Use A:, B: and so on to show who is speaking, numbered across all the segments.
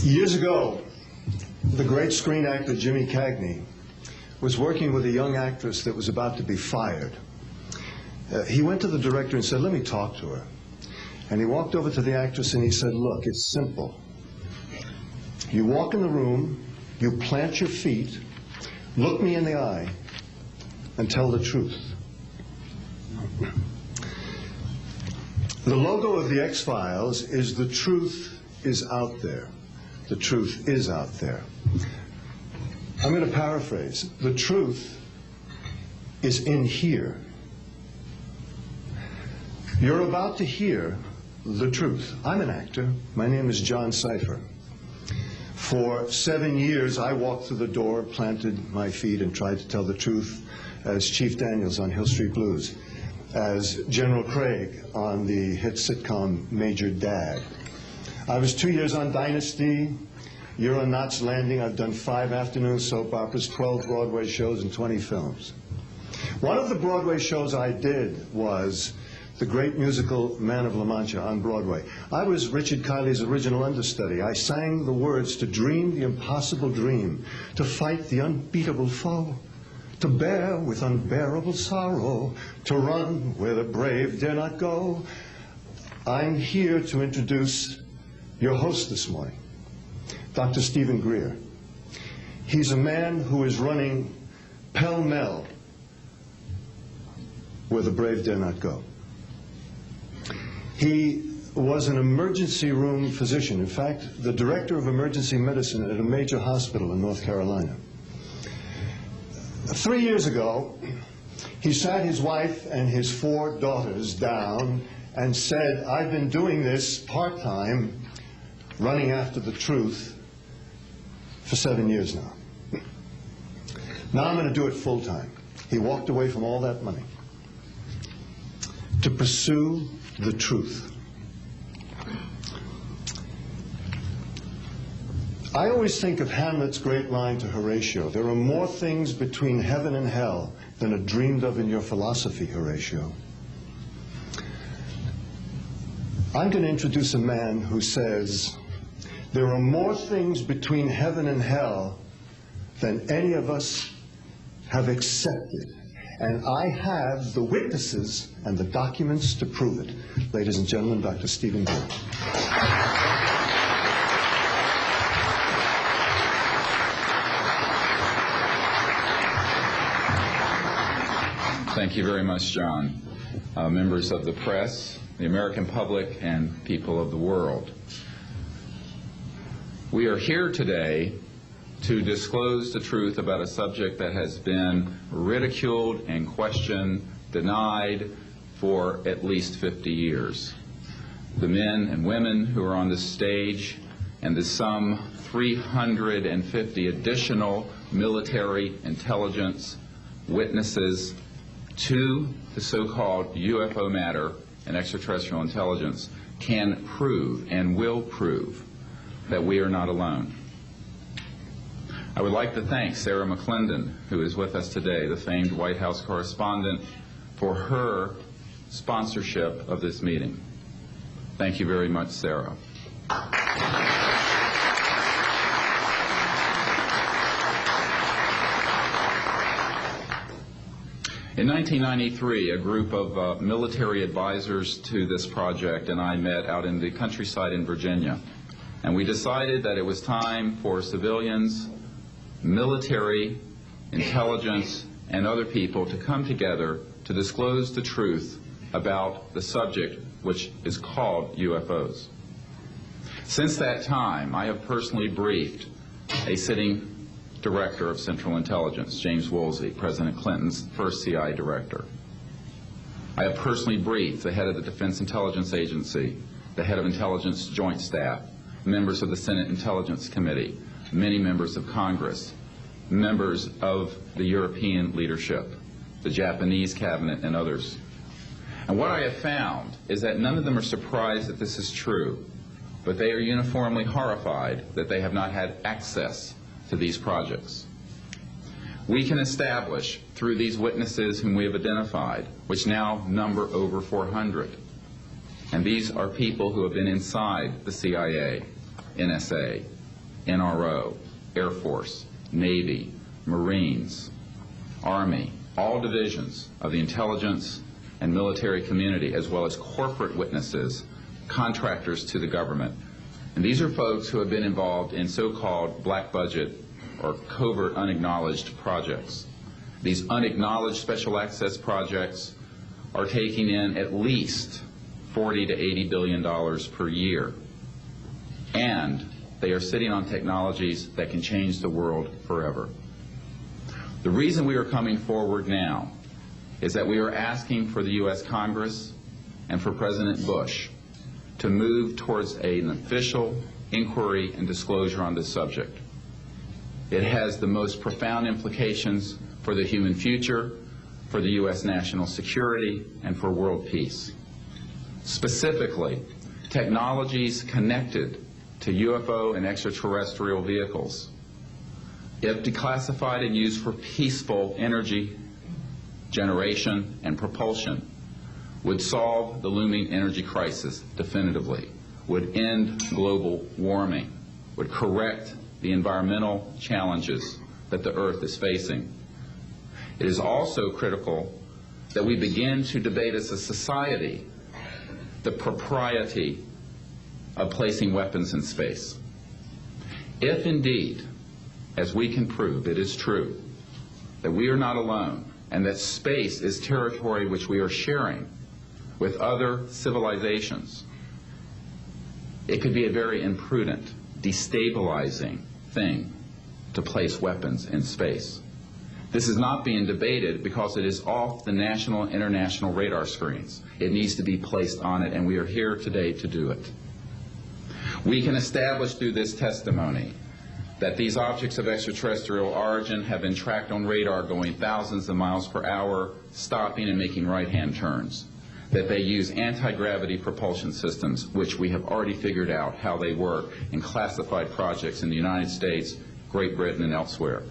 A: Years ago, the great screen actor Jimmy Cagney was working with a young actress that was about to be fired. He went to the director and said, "Let me talk to her." And he walked over to the actress and he said, "Look, it's simple. You walk in the room, you plant your feet, look me in the eye, and tell the truth." The logo of the X-Files is "The truth is out there." The truth is out there. I'm going to paraphrase. The truth is in here. You're about to hear the truth. I'm an actor. My name is John Cipher. For 7 years, I walked through the door, planted my feet, and tried to tell the truth as Chief Daniels on Hill Street Blues, as General Craig on the hit sitcom Major Dad. I was 2 years on Dynasty. You're on Knots Landing. I've done 5 afternoon soap operas, 12 Broadway shows, and 20 films. One of the Broadway shows I did was the great musical Man of La Mancha on Broadway. I was Richard Kiley's original understudy. I sang the words to dream the impossible dream, to fight the unbeatable foe, to bear with unbearable sorrow, to run where the brave dare not go. I'm here to introduce your host this morning, Dr. Stephen Greer. He's a man who is running pell-mell where the brave dare not go. He was an emergency room physician. In fact, the director of emergency medicine at a major hospital in North Carolina. 3 years ago, he sat his wife and his 4 daughters down and said, "I've been doing this part-time, running after the truth, for 7 years now. Now I'm going to do it full-time." He walked away from all that money to pursue the truth. I always think of Hamlet's great line to Horatio, "There are more things between heaven and hell than are dreamed of in your philosophy, Horatio." I'm going to introduce a man who says, there are more things between heaven and hell than any of us have accepted. And I have the witnesses and the documents to prove it. Ladies and gentlemen, Dr. Stephen Greer.
B: Thank you very much, John. Members of the press, the American public, and people of the world. We are here today to disclose the truth about a subject that has been ridiculed and questioned, denied for at least 50 years. The men and women who are on this stage and the some 350 additional military intelligence witnesses to the so-called UFO matter and extraterrestrial intelligence can prove and will prove that we are not alone. I would like to thank Sarah McClendon, who is with us today, the famed White House correspondent, for her sponsorship of this meeting. Thank you very much, Sarah. In 1993, a group of military advisors to this project and I met out in the countryside in Virginia, and we decided that it was time for civilians, military, intelligence, and other people to come together to disclose the truth about the subject which is called UFOs. Since that time, I have personally briefed a sitting director of Central Intelligence, James Woolsey, President Clinton's first CIA director. I have personally briefed the head of the Defense Intelligence Agency, the head of Intelligence Joint Staff, members of the Senate Intelligence Committee, many members of Congress, members of the European leadership, the Japanese cabinet, and others. And what I have found is that none of them are surprised that this is true, but they are uniformly horrified that they have not had access to these projects. We can establish through these witnesses whom we have identified, which now number over 400, and these are people who have been inside the CIA, NSA, NRO, Air Force, Navy, Marines, Army, all divisions of the intelligence and military community, as well as corporate witnesses, contractors to the government. And these are folks who have been involved in so-called black budget or covert unacknowledged projects. These unacknowledged special access projects are taking in at least $40 to $80 billion per year. And they are sitting on technologies that can change the world forever. The reason we are coming forward now is that we are asking for the U.S. Congress and for President Bush to move towards an official inquiry and disclosure on this subject. It has the most profound implications for the human future, for the U.S. national security, and for world peace. Specifically, technologies connected to UFO and extraterrestrial vehicles, if declassified and used for peaceful energy generation and propulsion, would solve the looming energy crisis definitively, would end global warming, would correct the environmental challenges that the Earth is facing. It is also critical that we begin to debate as a society the propriety of placing weapons in space. If indeed, as we can prove, it is true that we are not alone and that space is territory which we are sharing with other civilizations, it could be a very imprudent, destabilizing thing to place weapons in space. This is not being debated because it is off the national and international radar screens. It needs to be placed on it, and we are here today to do it. We can establish through this testimony that these objects of extraterrestrial origin have been tracked on radar going thousands of miles per hour, stopping and making right-hand turns, that they use anti-gravity propulsion systems, which we have already figured out how they work in classified projects in the United States, Great Britain, and elsewhere,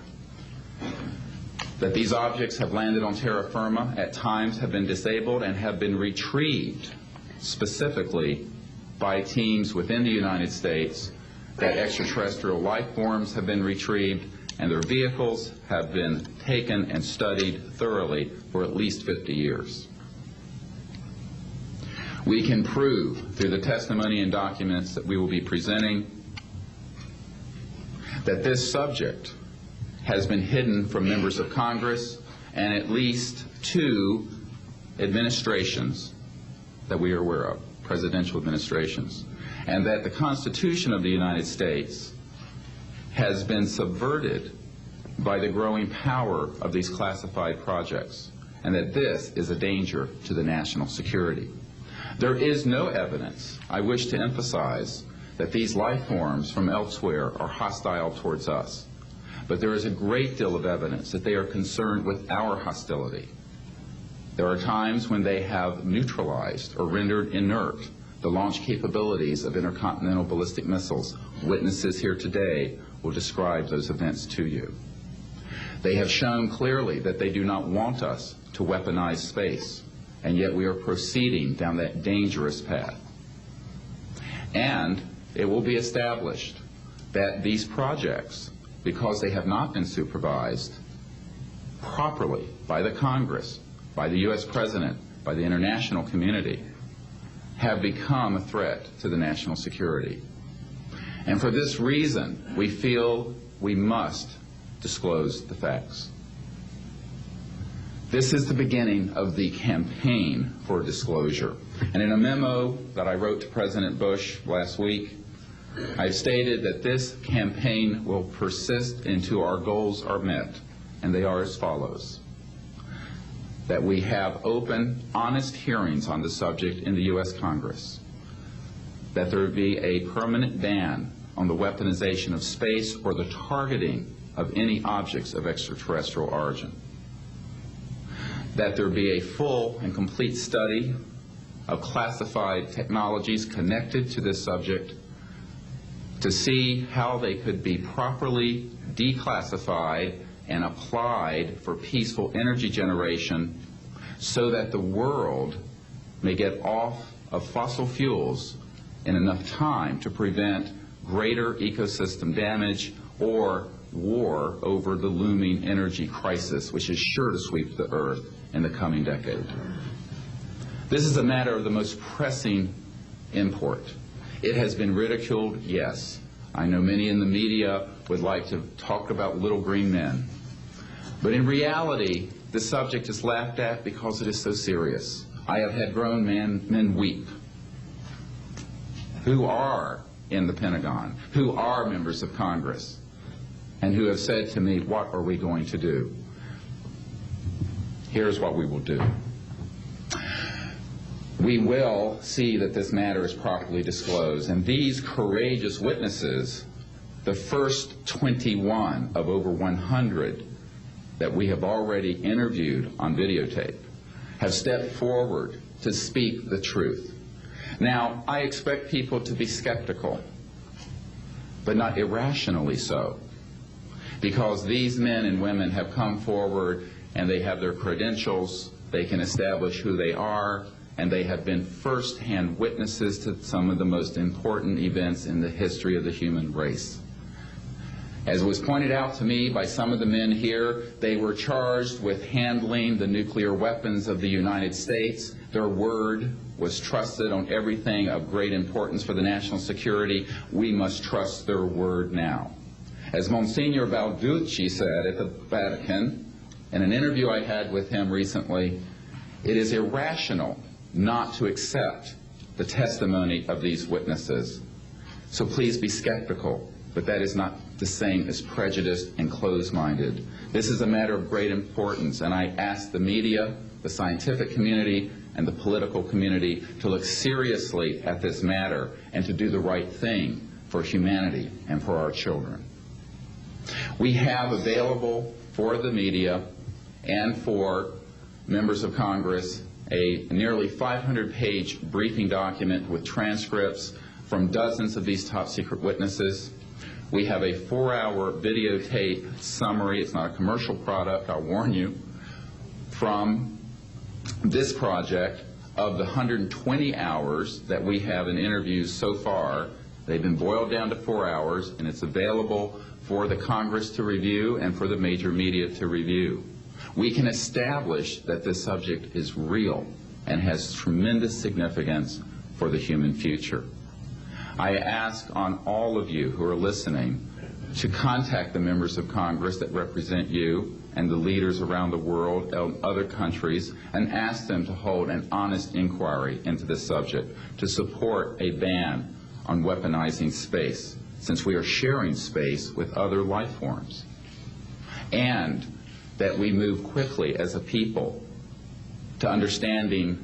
B: that these objects have landed on terra firma, at times have been disabled, and have been retrieved specifically by teams within the United States, that extraterrestrial life forms have been retrieved, and their vehicles have been taken and studied thoroughly for at least 50 years. We can prove through the testimony and documents that we will be presenting that this subject has been hidden from members of Congress and at least 2 administrations that we are aware of, presidential administrations, and that the Constitution of the United States has been subverted by the growing power of these classified projects, and that this is a danger to the national security. There is no evidence, I wish to emphasize, that these life forms from elsewhere are hostile towards us. But there is a great deal of evidence that they are concerned with our hostility. There are times when they have neutralized or rendered inert the launch capabilities of intercontinental ballistic missiles. Witnesses here today will describe those events to you. They have shown clearly that they do not want us to weaponize space, and yet we are proceeding down that dangerous path. And it will be established that these projects, because they have not been supervised properly by the Congress, by the U.S. President, by the international community, have become a threat to the national security. And for this reason, we feel we must disclose the facts. This is the beginning of the campaign for disclosure. And in a memo that I wrote to President Bush last week, I've stated that this campaign will persist until our goals are met, and they are as follows: that we have open, honest hearings on the subject in the U.S. Congress, that there be a permanent ban on the weaponization of space or the targeting of any objects of extraterrestrial origin, that there be a full and complete study of classified technologies connected to this subject to see how they could be properly declassified and applied for peaceful energy generation so that the world may get off of fossil fuels in enough time to prevent greater ecosystem damage, or war over the looming energy crisis, which is sure to sweep the Earth in the coming decade. This is a matter of the most pressing import. It has been ridiculed, yes. I know many in the media would like to talk about little green men. But in reality, the subject is laughed at because it is so serious. I have had grown men weep who are in the Pentagon, who are members of Congress, and who have said to me, what are we going to do? Here's what we will do. We will see that this matter is properly disclosed, and these courageous witnesses, the first 21 of over 100 that we have already interviewed on videotape, have stepped forward to speak the truth. Now, I expect people to be skeptical, but not irrationally so, because these men and women have come forward and they have their credentials, they can establish who they are, and they have been first-hand witnesses to some of the most important events in the history of the human race. As was pointed out to me by some of the men here, they were charged with handling the nuclear weapons of the United States. Their word was trusted on everything of great importance for the national security. We must trust their word now. As Monsignor Balducci said at the Vatican, in an interview I had with him recently, it is irrational not to accept the testimony of these witnesses. So please be skeptical, but that is not the same as prejudiced and closed-minded. This is a matter of great importance, and I ask the media, the scientific community, and the political community to look seriously at this matter and to do the right thing for humanity and for our children. We have available for the media and for members of Congress a nearly 500-page briefing document with transcripts from dozens of these top-secret witnesses. We have a 4-hour videotape summary. It's not a commercial product, I'll warn you, from this project of the 120 hours that we have in interviews so far. They've been boiled down to 4 hours, and it's available for the Congress to review and for the major media to review. We can establish that this subject is real and has tremendous significance for the human future. I ask on all of you who are listening to contact the members of Congress that represent you and the leaders around the world and other countries and ask them to hold an honest inquiry into this subject, to support a ban on weaponizing space, since we are sharing space with other life forms, and that we move quickly as a people to understanding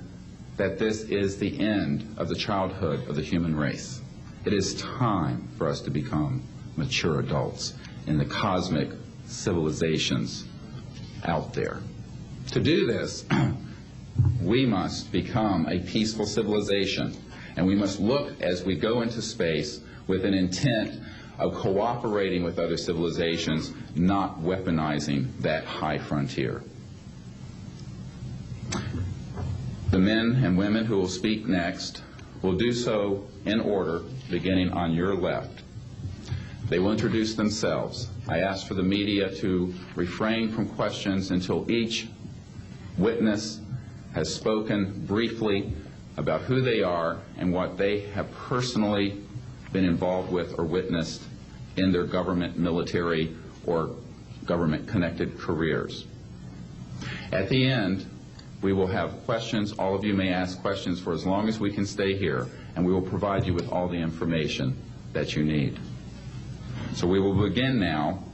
B: that this is the end of the childhood of the human race. It is time for us to become mature adults in the cosmic civilizations out there. To do this, we must become a peaceful civilization, and we must look as we go into space with an intent of cooperating with other civilizations, not weaponizing that high frontier. The men and women who will speak next will do so in order, beginning on your left. They will introduce themselves. I ask for the media to refrain from questions until each witness has spoken briefly about who they are and what they have personally been involved with or witnessed in their government, military, or government-connected careers. At the end, we will have questions. All of you may ask questions for as long as we can stay here, and we will provide you with all the information that you need. So we will begin now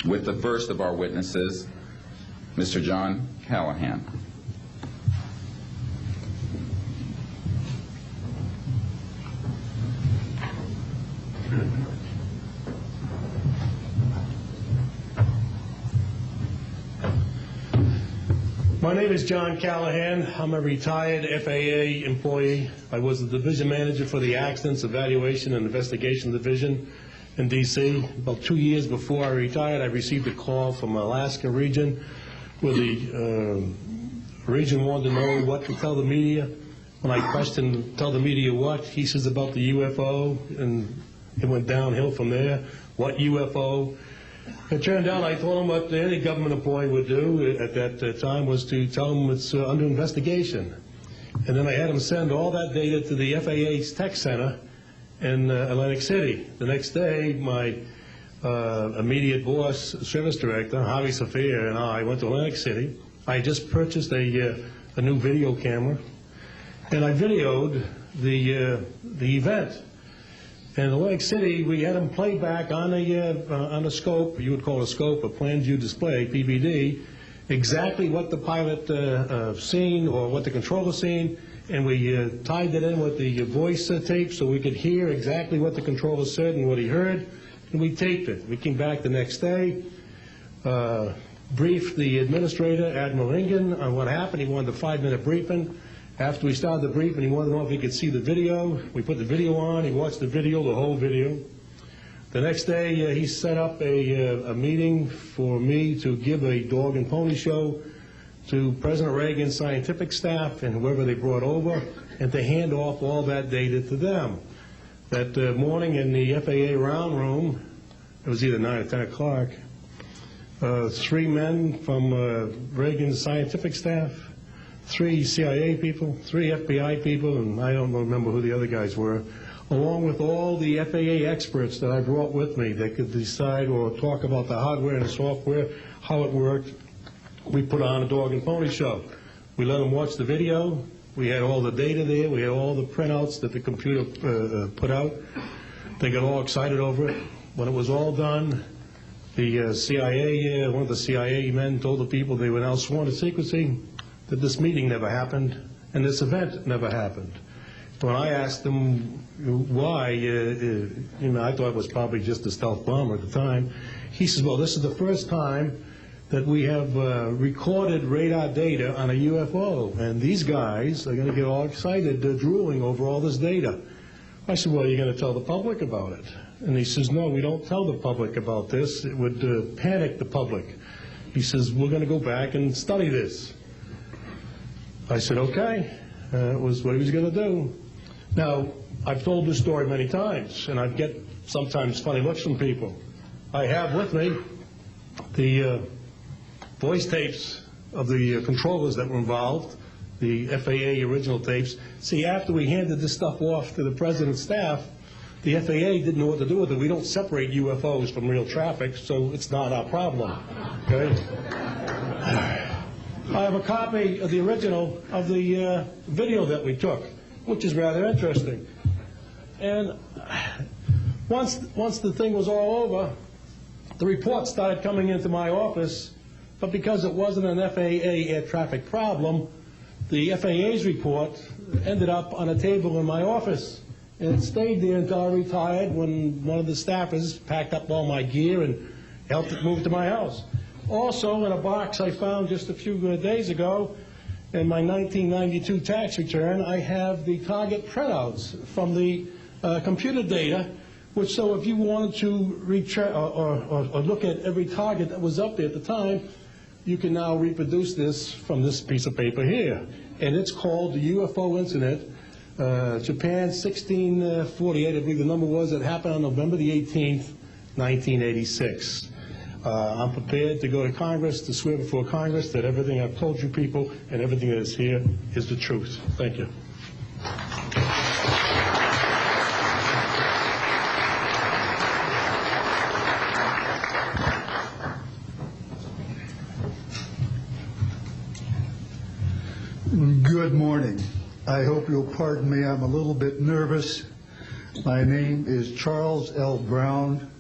B: with the first of our witnesses, Mr. John Callahan.
C: My name is John Callahan. I'm a retired FAA employee. I was the division manager for the Accidents Evaluation and Investigation Division in D.C. About 2 years before I retired, I received a call from Alaska region where the region wanted to know what to tell the media. When I questioned, tell the media what, he says about the UFO and It went downhill from there. What UFO? It turned out I told him what any government employee would do at that time was to tell them it's under investigation. And then I had him send all that data to the FAA's tech center in Atlantic City. The next day, my immediate boss, service director, Javi Safir, and I went to Atlantic City. I had just purchased a new video camera, and I videoed the event. In Atlantic City, we had them play back on a scope, you would call it a scope, a plan view display, PVD, exactly what the pilot seen or what the controller seen, and we tied it in with the voice tape so we could hear exactly what the controller said and what he heard, and we taped it. We came back the next day, briefed the administrator, Admiral Ingen, on what happened. He wanted a 5-minute briefing. After we started the briefing, he wanted to know if he could see the video. We put the video on. He watched the video, the whole video. The next day, he set up a meeting for me to give a dog and pony show to President Reagan's scientific staff and whoever they brought over, and to hand off all that data to them. That morning in the FAA round room, it was either 9 or 10 o'clock, 3 men from Reagan's scientific staff, 3 CIA people, 3 FBI people, and I don't remember who the other guys were, along with all the FAA experts that I brought with me that could decide or talk about the hardware and the software, how it worked. We put on a dog and pony show. We let them watch the video. We had all the data there. We had all the printouts that the computer put out. They got all excited over it. When it was all done, the CIA, one of the CIA men told the people they were now sworn to secrecy, that this meeting never happened and this event never happened. When I asked them why, I thought it was probably just a stealth bomber at the time. He says, well, this is the first time that we have recorded radar data on a UFO, and these guys are going to get all excited, drooling over all this data. I said, well, are you going to tell the public about it? And he says, no, we don't tell the public about this. It would panic the public. He says, we're going to go back and study this. I said, okay. It was what he was going to do. Now, I've told this story many times, and I get sometimes funny looks from people. I have with me the voice tapes of the controllers that were involved, the FAA original tapes. See, after we handed this stuff off to the president's staff, the FAA didn't know what to do with it. We don't separate UFOs from real traffic, so it's not our problem. Okay? I have a copy of the original of the video that we took, which is rather interesting. And once the thing was all over, the reports started coming into my office, but because it wasn't an FAA air traffic problem, the FAA's report ended up on a table in my office. And it stayed there until I retired, when one of the staffers packed up all my gear and helped it move to my house. Also, in a box I found just a few days ago, in my 1992 tax return, I have the target printouts from the computer data, which, so if you wanted to or look at every target that was up there at the time, you can now reproduce this from this piece of paper here. And it's called the UFO Incident, Japan 1648, I believe the number was. It happened on November the 18th, 1986. I'm prepared to go to Congress, to swear before Congress that everything I've told you people and everything that is here is the truth. Thank you.
D: Good morning. I hope you'll pardon me. I'm a little bit nervous. My name is Charles L. Brown.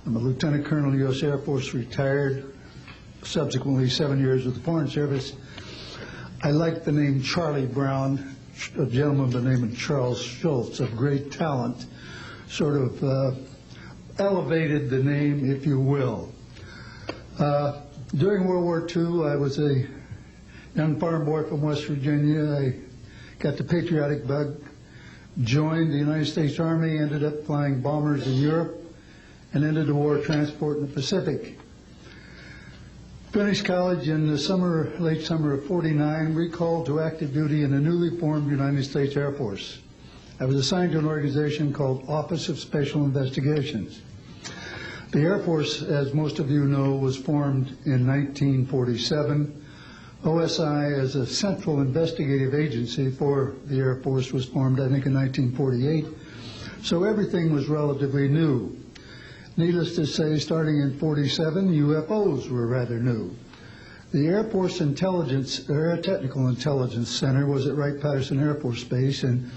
D: I'm a Lieutenant Colonel, U.S. Air Force, retired, subsequently 7 years with the Foreign Service. I like the name Charlie Brown. A gentleman by the name of Charles Schultz, of great talent, sort of elevated the name, if you will. During World War II, I was a young farm boy from West Virginia. I got the patriotic bug, joined the United States Army, ended up flying bombers in Europe, and ended the war transport in the Pacific. Finished college in the summer, late summer of '49, recalled to active duty in the newly formed United States Air Force. I was assigned to an organization called Office of Special Investigations. The Air Force, as most of you know, was formed in 1947. OSI, as a central investigative agency for the Air Force, was formed, I think, in 1948. So everything was relatively new. Needless to say, starting in 47, UFOs were rather new. The Air Force Air Technical Intelligence Center was at Wright-Patterson Air Force Base, and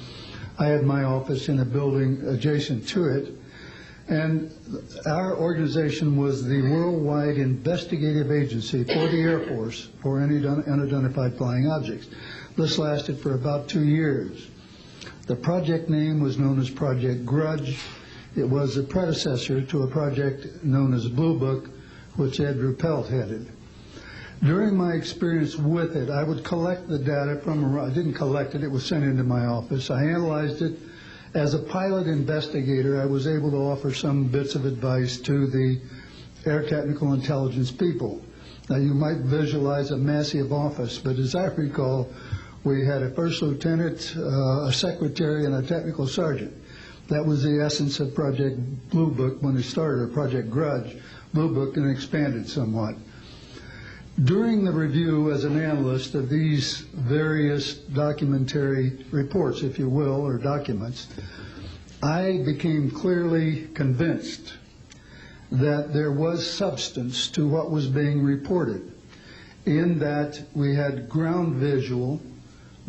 D: I had my office in a building adjacent to it. And our organization was the worldwide investigative agency for the Air Force for any unidentified flying objects. This lasted for about 2 years. The project name was known as Project Grudge. It was a predecessor to a project known as Blue Book, which Ed Ruppelt headed. During my experience with it, I would collect the data from, I didn't collect it, it was sent into my office. I analyzed it. As a pilot investigator, I was able to offer some bits of advice to the Air Technical Intelligence people. Now, you might visualize a massive office, but as I recall, we had a first lieutenant, a secretary, and a technical sergeant. That was the essence of Project Blue Book when it started, or Project Grudge, Blue Book, and expanded somewhat. During the review as an analyst of these various documentary reports, if you will, or documents, I became clearly convinced that there was substance to what was being reported, in that we had ground visual,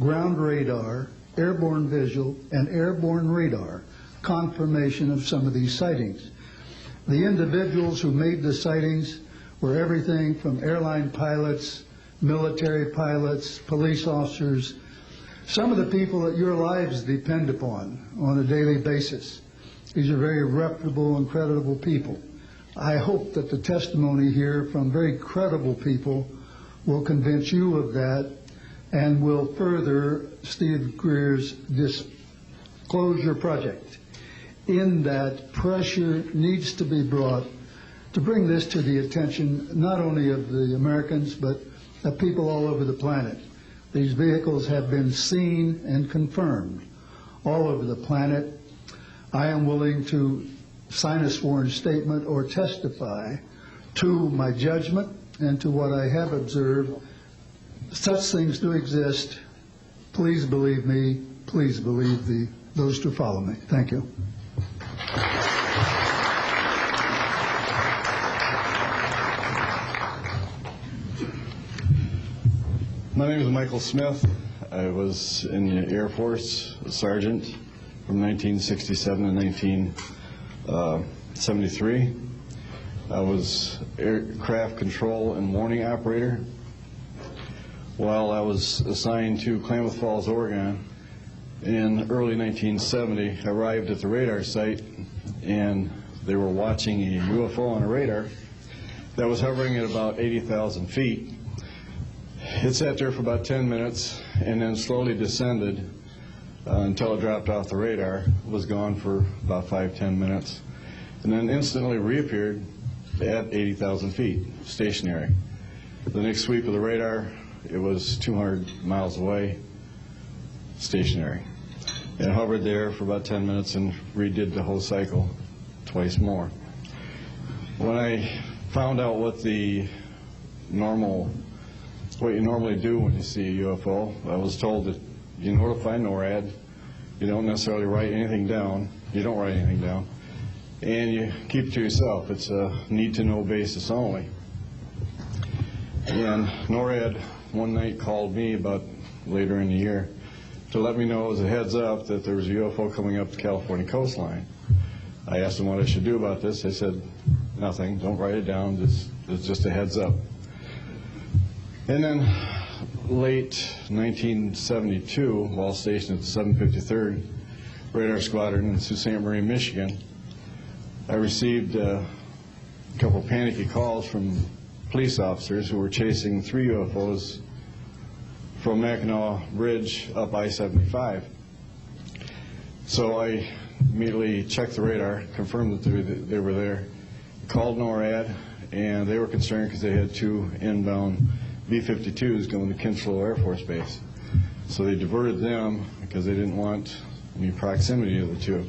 D: ground radar, airborne visual, and airborne radar confirmation of some of these sightings. The individuals who made the sightings were everything from airline pilots, military pilots, police officers, some of the people that your lives depend upon on a daily basis. These are very reputable and credible people. I hope that the testimony here from very credible people will convince you of that and will further Steve Greer's disclosure project, in that pressure needs to be brought to bring this to the attention not only of the Americans, but of people all over the planet. These vehicles have been seen and confirmed all over the planet. I am willing to sign a sworn statement or testify to my judgment and to what I have observed. Such things do exist. Please believe me. Please believe those who follow me. Thank you.
E: My name is Michael Smith. I was in the Air Force, a sergeant from 1967 to 1973. I was aircraft control and warning operator. While I was assigned to Klamath Falls, Oregon, in early 1970, I arrived at the radar site, and they were watching a UFO on a radar that was hovering at about 80,000 feet. It sat there for about 10 minutes and then slowly descended until it dropped off the radar. It was gone for about 5-10 minutes, and then instantly reappeared at 80,000 feet, stationary. The next sweep of the radar, it was 200 miles away, stationary. It hovered there for about 10 minutes and redid the whole cycle twice more. When I found out what you normally do when you see a UFO, I was told that you notify NORAD, you don't necessarily write anything down, you don't write anything down, and you keep it to yourself. It's a need-to-know basis only. And NORAD one night called me about later in the year to let me know as a heads up that there was a UFO coming up the California coastline. I asked them what I should do about this. They said, nothing, don't write it down, it's just a heads up. And then late 1972, while stationed at the 753rd Radar Squadron in Sault Ste. Marie, Michigan, I received a couple panicky calls from police officers who were chasing 3 UFOs from Mackinac Bridge up I-75. So I immediately checked the radar, confirmed that they were there, called NORAD, and they were concerned because they had 2 inbound B-52s going to Kinchlow Air Force Base. So they diverted them because they didn't want any proximity of the two.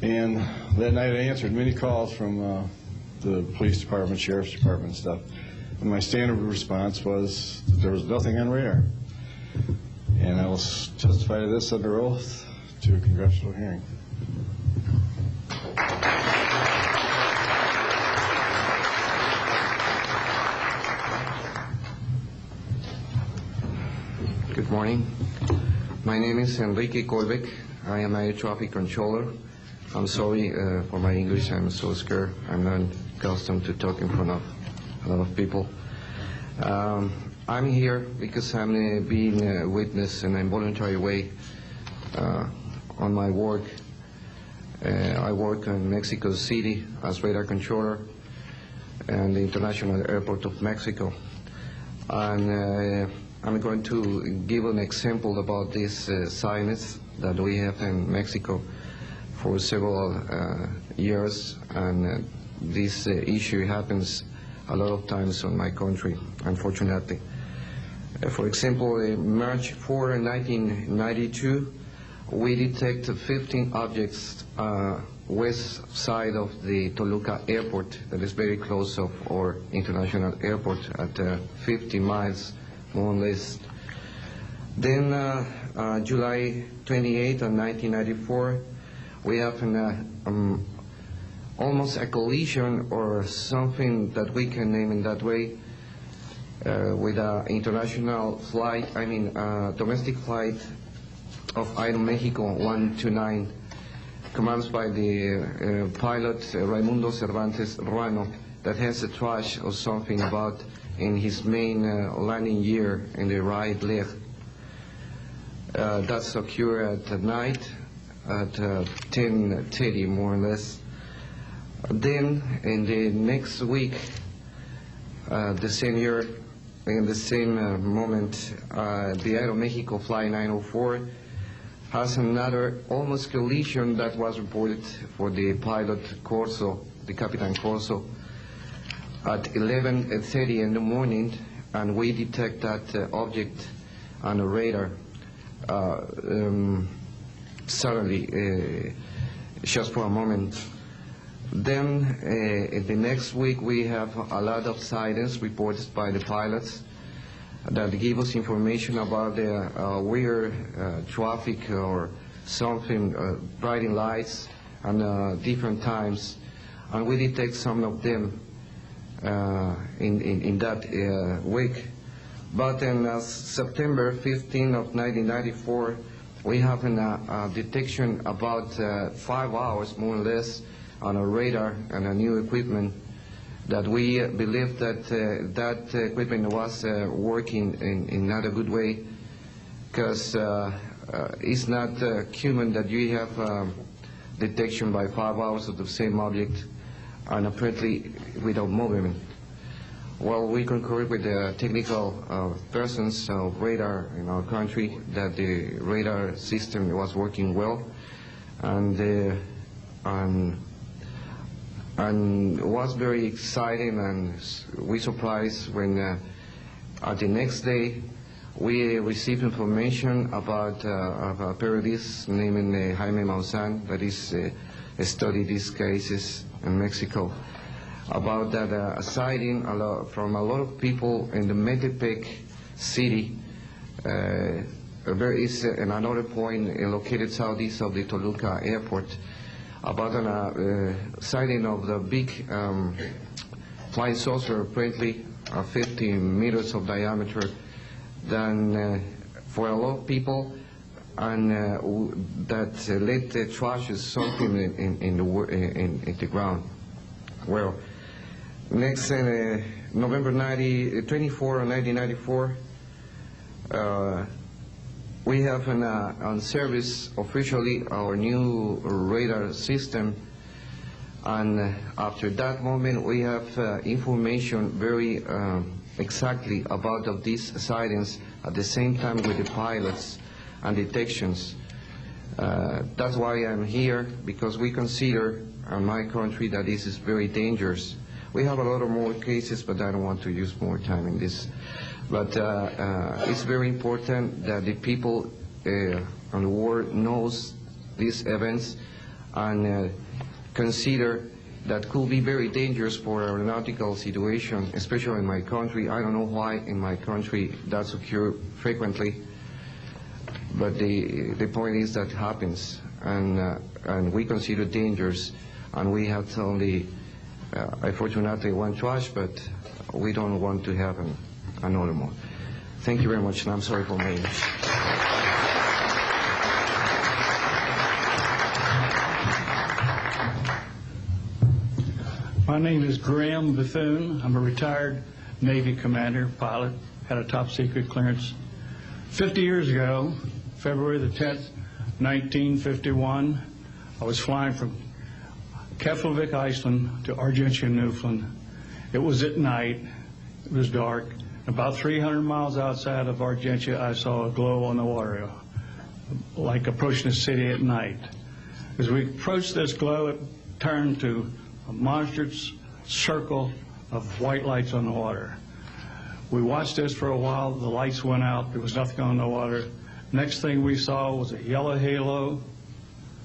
E: And that night I answered many calls from the police department, sheriff's department and stuff. And my standard response was that there was nothing on radar. And I will testify to this under oath to a congressional hearing.
F: Good morning. My name is Enrique Colbeck. I am a traffic controller. I'm sorry for my English. I'm so scared. I'm not accustomed to talk in front of a lot of people. I'm here because I'm being a witness in a voluntary way on my work. I work in Mexico City as radar controller and the International Airport of Mexico. And I'm going to give an example about this science that we have in Mexico for several years, and this issue happens a lot of times in my country, unfortunately. For example, in March 4, 1992, we detected 15 objects west side of the Toluca airport, that is very close of our international airport at 50 miles, more or less. Then July 28 of 1994, we have almost a collision or something that we can name in that way with an international flight, domestic flight of Aeromexico 129, commanded by the pilot Raimundo Cervantes Ruano, that has a trash or something about in his main landing gear in the right leg. That's occurred at night at 10:30 more or less. Then in the next week, the same year, in the same moment, the Aeromexico Flight 904 has another almost collision that was reported for the pilot Corso, the Capitan Corso, at 11:30 in the morning, and we detect that object on a radar. Suddenly, just for a moment. Then the next week we have a lot of sightings reported by the pilots that give us information about the weird traffic or something, bright lights and different times, and we detect some of them in that week. But in September 15 of 1994, we have a detection about 5 hours, more or less, on a radar and a new equipment that we believe that that equipment was working in not a good way, because it's not human that you have detection by 5 hours of the same object and apparently without movement. Well, we concur with the technical persons of radar in our country that the radar system was working well, and was very exciting, and we surprised when at the next day we received information about a periodist named Jaime Maussan that is studied these cases in Mexico, about that a sighting from a lot of people in the Metepec city. There is another point located southeast of the Toluca airport, about a sighting of the big flying saucer, apparently 50 meters of diameter, then for a lot of people, and that led the trash is something in the ground. Well, next, November 24, 1994, we have on service officially our new radar system, and after that moment we have information very exactly about of these sightings at the same time with the pilots and detections. That's why I'm here, because we consider in my country that this is very dangerous. We have a lot of more cases, but I don't want to use more time in this. But it's very important that the people and the world knows these events and consider that could be very dangerous for aeronautical situation, especially in my country. I don't know why in my country that's occur frequently, but the point is that happens, and we consider dangers, and we have only, unfortunately, one trash, but we don't want to have another more. Thank you very much, and I'm sorry for my English.
G: My name is Graham Bethune. I'm a retired Navy commander, pilot, had a top secret clearance. 50 years ago, February the 10th, 1951, I was flying from Keflavik, Iceland to Argentia, Newfoundland. It was at night, it was dark. About 300 miles outside of Argentia, I saw a glow on the water, like approaching the city at night. As we approached this glow, it turned to a monstrous circle of white lights on the water. We watched this for a while. The lights went out. There was nothing on the water. Next thing we saw was a yellow halo,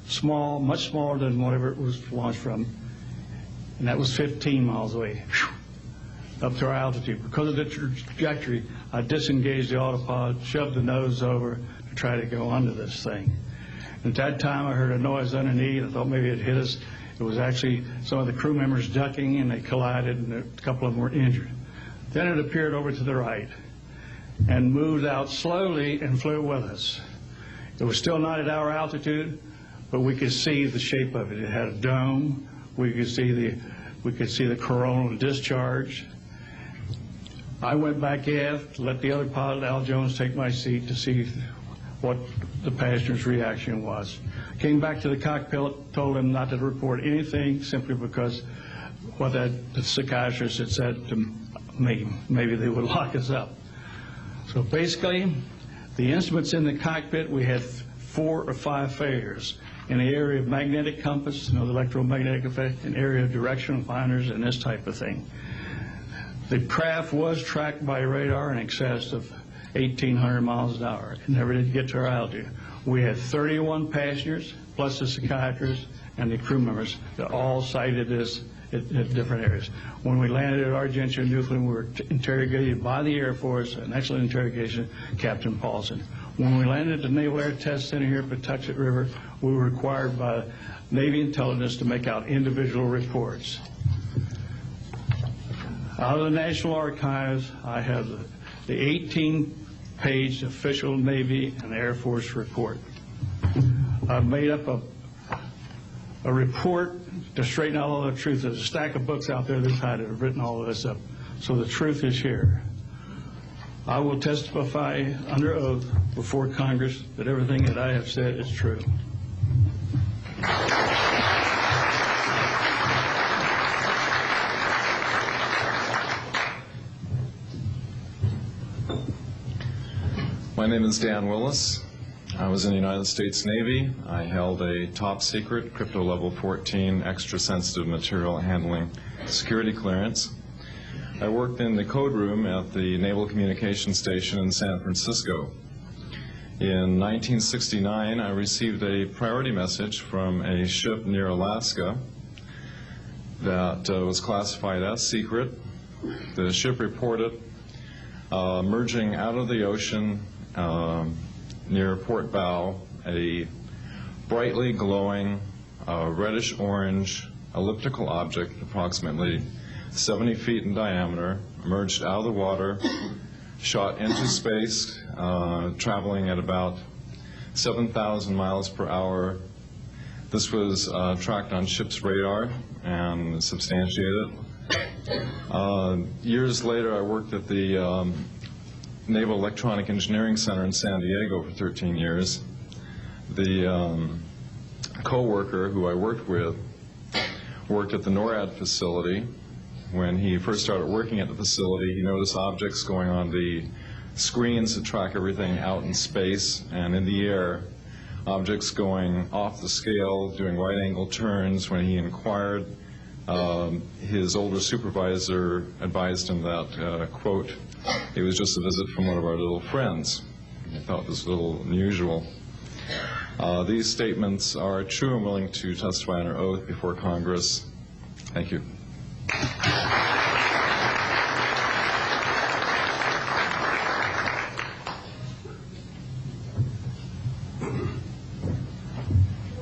G: small, much smaller than whatever it was launched from, and that was 15 miles away, up to our altitude. Because of the trajectory, I disengaged the autopilot, shoved the nose over to try to go under this thing. At that time, I heard a noise underneath. I thought maybe it hit us. It was actually some of the crew members ducking, and they collided, and a couple of them were injured. Then it appeared over to the right and moved out slowly and flew with us. It was still not at our altitude, but we could see the shape of it. It had a dome. We could see the coronal discharge. I went back aft, let the other pilot, Al Jones, take my seat to see what the passenger's reaction was. Came back to the cockpit, told him not to report anything simply because what the psychiatrist had said to me, maybe they would lock us up. So basically, the instruments in the cockpit, we had 4 or 5 failures. In the area of magnetic compass, the electromagnetic effect, an area of directional finders, and this type of thing. The craft was tracked by radar in excess of 1,800 miles an hour. It never did get to our altitude. We had 31 passengers, plus the psychiatrist and the crew members that all cited this at different areas. When we landed at Argentia, Newfoundland, we were interrogated by the Air Force, an excellent interrogation, Captain Paulson. When we landed at the Naval Air Test Center here at Patuxent River, we were required by Navy intelligence to make out individual reports. Out of the National Archives, I have the 18-page official Navy and Air Force report. I've made up a report to straighten out all the truth. There's a stack of books out there that have written all of this up. So the truth is here. I will testify under oath before Congress that everything that I have said is true.
H: My name is Dan Willis. I was in the United States Navy. I held a top secret crypto level 14 extra sensitive material handling security clearance. I worked in the code room at the Naval Communications Station in San Francisco. In 1969, I received a priority message from a ship near Alaska that was classified as secret. The ship reported merging out of the ocean near port bow, a brightly glowing reddish-orange elliptical object approximately 70 feet in diameter, emerged out of the water, shot into space, traveling at about 7,000 miles per hour. This was tracked on ship's radar and substantiated. Years later, I worked at the Naval Electronic Engineering Center in San Diego for 13 years. The co-worker who I worked with worked at the NORAD facility. When he first started working at the facility, he noticed objects going on the screens that track everything out in space and in the air, objects going off the scale, doing right-angle turns. When he inquired, his older supervisor advised him that, quote, it was just a visit from one of our little friends. I thought this was a little unusual. These statements are true and willing to testify under oath before Congress. Thank you.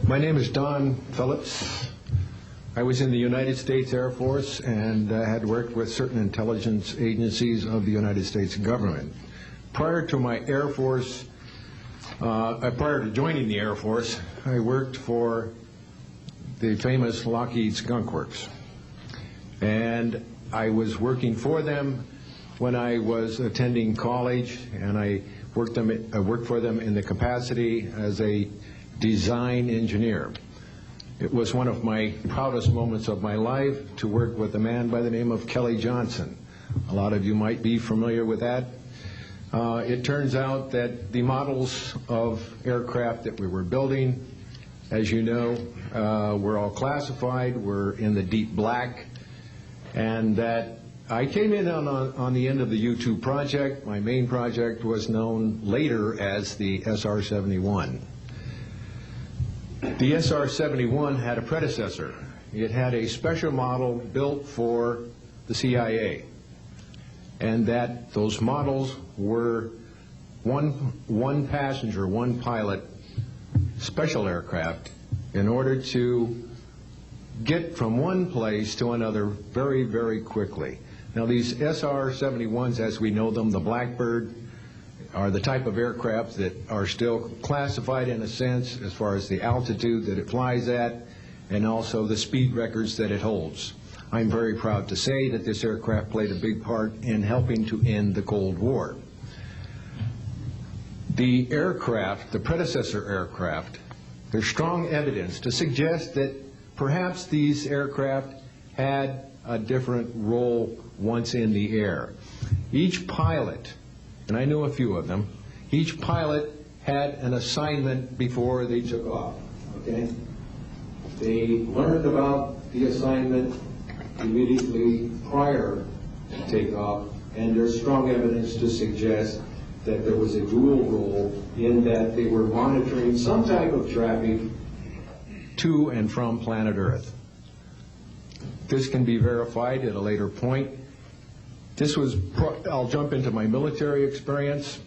I: My name is Don Phillips. I was in the United States Air Force and had worked with certain intelligence agencies of the United States government. Prior to my Air Force, prior to joining the Air Force, I worked for the famous Lockheed Skunk Works. And I was working for them when I was attending college, and I worked for them in the capacity as a design engineer. It was one of my proudest moments of my life to work with a man by the name of Kelly Johnson. A lot of you might be familiar with that. It turns out that the models of aircraft that we were building, as you know, were all classified, were in the deep black, and that I came in on the end of the U-2 project. My main project was known later as the SR-71. The SR-71 had a predecessor. It had a special model built for the CIA, and that those models were one passenger, one pilot special aircraft in order to get from one place to another very, very quickly. Now, these SR-71s, as we know them, the Blackbird, are the type of aircraft that are still classified in a sense as far as the altitude that it flies at and also the speed records that it holds. I'm very proud to say that this aircraft played a big part in helping to end the Cold War. The aircraft, the predecessor aircraft, there's strong evidence to suggest that perhaps these aircraft had a different role once in the air. Each pilot, and I know a few of them, each pilot had an assignment before they took off, okay? They learned about the assignment immediately prior to takeoff, and there's strong evidence to suggest that there was a dual role in that they were monitoring some type of traffic to and from planet Earth. This can be verified at a later point. I'll jump into my military experience.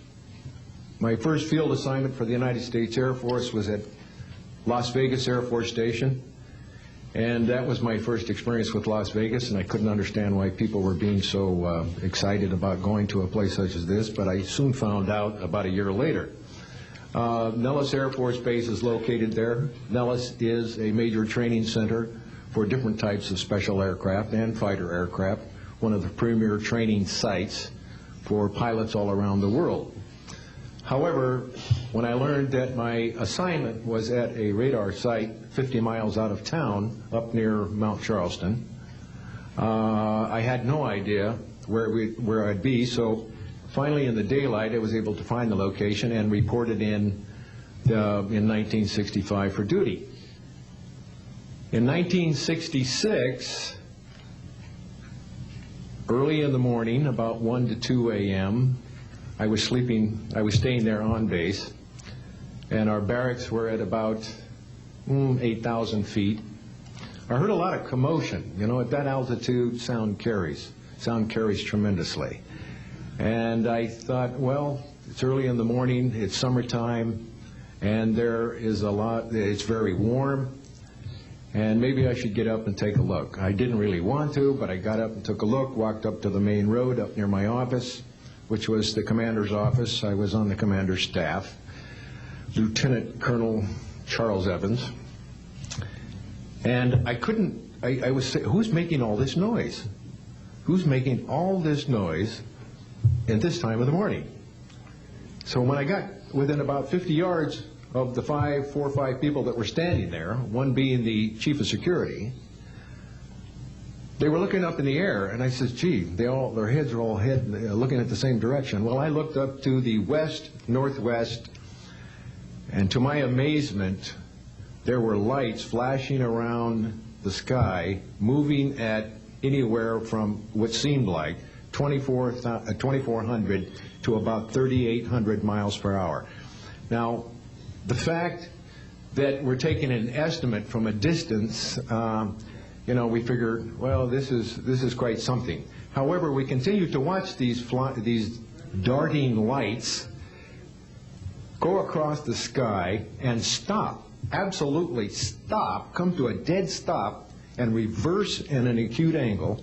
I: My first field assignment for the United States Air Force was at Las Vegas Air Force Station, and that was my first experience with Las Vegas, and I couldn't understand why people were being so excited about going to a place such as this, but I soon found out about a year later. Nellis Air Force Base is located there. Nellis is a major training center for different types of special aircraft and fighter aircraft, one of the premier training sites for pilots all around the world. However, when I learned that my assignment was at a radar site 50 miles out of town, up near Mount Charleston, I had no idea where I'd be, so finally in the daylight I was able to find the location and reported in 1965 for duty. In 1966, early in the morning, about 1 to 2 a.m., I was staying there on base, and our barracks were at about 8,000 feet. I heard a lot of commotion. You know, at that altitude, sound carries tremendously. And I thought, well, it's early in the morning, it's summertime, and it's very warm, and maybe I should get up and take a look. I didn't really want to, but I got up and took a look, walked up to the main road up near my office, which was the commander's office. I was on the commander's staff, Lieutenant Colonel Charles Evans. And I was saying, who's making all this noise? Who's making all this noise at this time of the morning? So when I got within about 50 yards of the 4 or 5 people that were standing there, one being the chief of security, they were looking up in the air, and I said, gee, their heads are all looking at the same direction. Well, I looked up to the west, northwest, and to my amazement, there were lights flashing around the sky, moving at anywhere from what seemed like 2,400 to about 3,800 miles per hour. Now, The fact that we're taking an estimate from a distance, we figured, well, this is quite something. However, we continue to watch these darting lights go across the sky and stop, absolutely stop, come to a dead stop, and reverse in an acute angle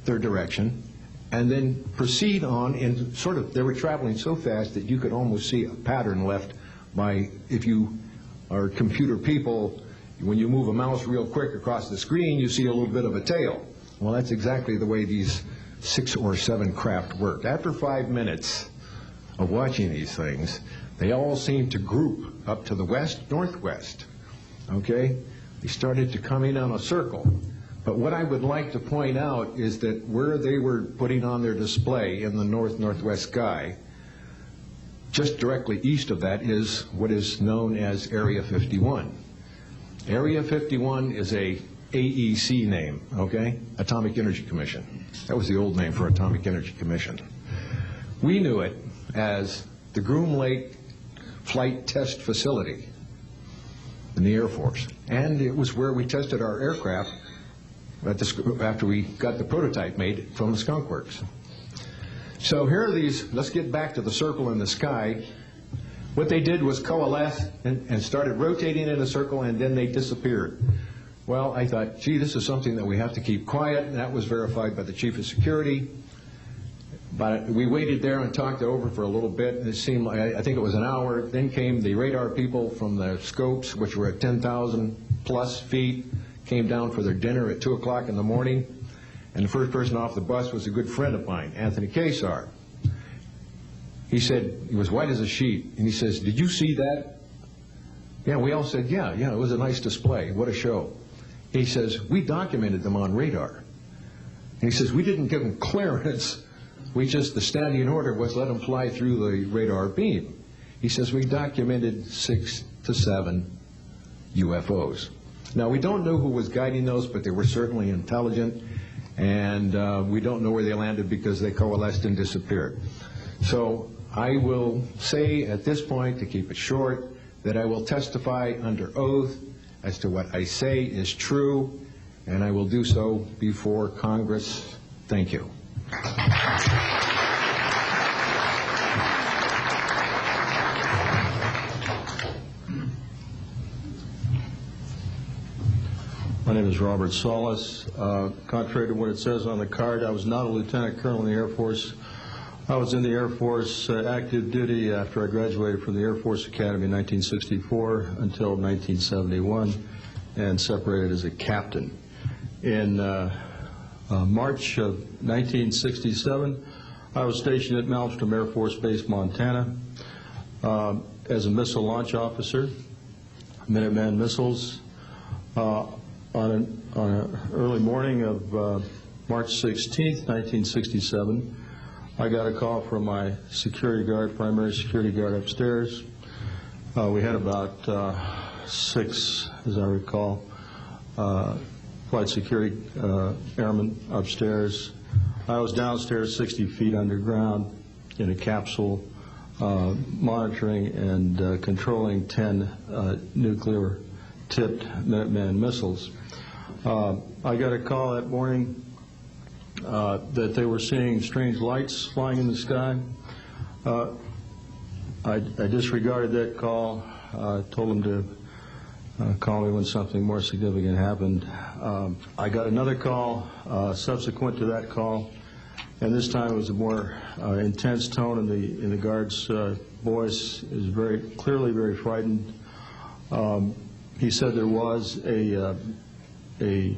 I: their direction, and then proceed on in they were traveling so fast that you could almost see a pattern left by, if you are computer people, when you move a mouse real quick across the screen, you see a little bit of a tail. Well, that's exactly the way these 6 or 7 craft worked. After 5 minutes of watching these things, they all seemed to group up to the west-northwest, okay? They started to come in on a circle. But what I would like to point out is that where they were putting on their display in the north-northwest sky, just directly east of that is what is known as Area 51. Area 51 is a AEC name, okay? Atomic Energy Commission. That was the old name for Atomic Energy Commission. We knew it as the Groom Lake Flight Test Facility in the Air Force. And it was where we tested our aircraft after we got the prototype made from the Skunk Works. So here are these, let's get back to the circle in the sky. What they did was coalesce and started rotating in a circle, and then they disappeared. Well, I thought, gee, this is something that we have to keep quiet, and that was verified by the Chief of Security. But we waited there and talked it over for a little bit, and it seemed like, I think it was an hour. Then came the radar people from the scopes, which were at 10,000 plus feet, came down for their dinner at 2 o'clock in the morning, and the first person off the bus was a good friend of mine, Anthony Kesar. He said, he was white as a sheet, and he says, did you see that? Yeah, we all said, yeah, it was a nice display, what a show. He says, we documented them on radar. And he says, we didn't give them clearance, the standing order was let them fly through the radar beam. He says, we documented 6 to 7 UFOs. Now, we don't know who was guiding those, but they were certainly intelligent, and we don't know where they landed because they coalesced and disappeared. So I will say at this point, to keep it short, that I will testify under oath as to what I say is true, and I will do so before Congress. Thank you.
J: My name is Robert Solis. Contrary to what it says on the card, I was not a lieutenant colonel in the Air Force. I was in the Air Force active duty after I graduated from the Air Force Academy in 1964 until 1971, and separated as a captain. In March of 1967, I was stationed at Malmstrom Air Force Base, Montana, as a missile launch officer, Minuteman missiles. On an early morning of March 16th, 1967, I got a call from my security guard, primary security guard upstairs. We had about 6, as I recall, flight security airmen upstairs. I was downstairs 60 feet underground in a capsule, monitoring and controlling 10 nuclear-tipped Minuteman missiles. I got a call that morning that they were seeing strange lights flying in the sky. I disregarded that call, told them to call me when something more significant happened. I got another call subsequent to that call, and this time it was a more intense tone in the guard's voice. It was very clearly very frightened. He said there was a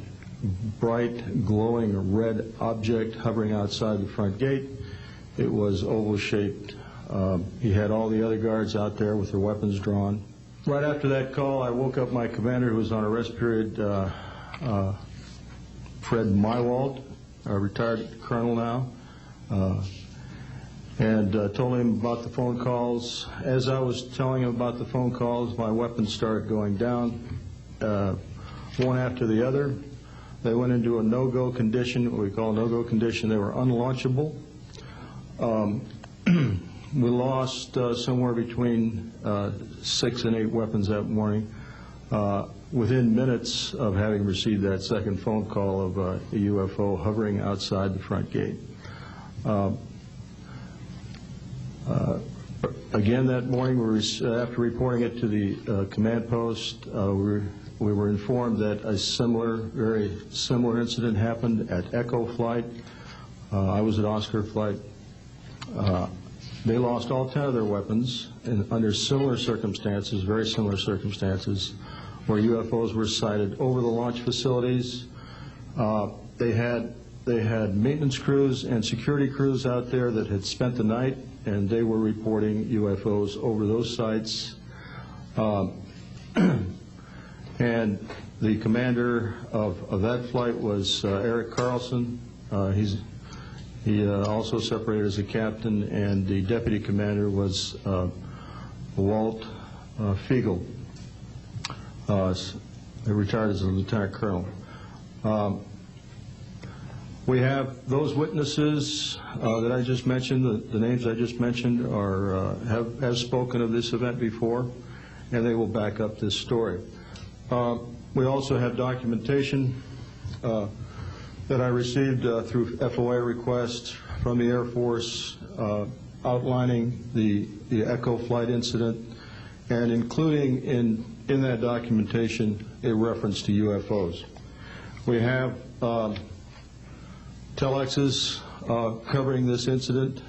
J: bright, glowing red object hovering outside the front gate. It was oval-shaped. He had all the other guards out there with their weapons drawn. Right after that call, I woke up my commander, who was on a rest period, Fred Mywalt, a retired colonel now, and told him about the phone calls. As I was telling him about the phone calls, my weapons started going down, one after the other. They went into a no-go condition, what we call a no-go condition. They were unlaunchable. We lost somewhere between 6 and 8 weapons that morning. Within minutes of having received that second phone call of a UFO hovering outside the front gate. Again that morning, after reporting it to the command post, we were informed that a very similar incident happened at Echo Flight. I was at Oscar Flight. They lost all 10 of their weapons under similar circumstances, very similar circumstances, where UFOs were sighted over the launch facilities. They had maintenance crews and security crews out there that had spent the night, and they were reporting UFOs over those sites. And the commander of that flight was Eric Carlson. He also separated as a captain, and the deputy commander was Walt Fiegel. He retired as a lieutenant colonel. We have those witnesses that I just mentioned, the names I just mentioned, have spoken of this event before, and they will back up this story. We also have documentation that I received through FOA request from the Air Force outlining the Echo Flight incident, and including in that documentation a reference to UFOs. We have telexes covering this incident,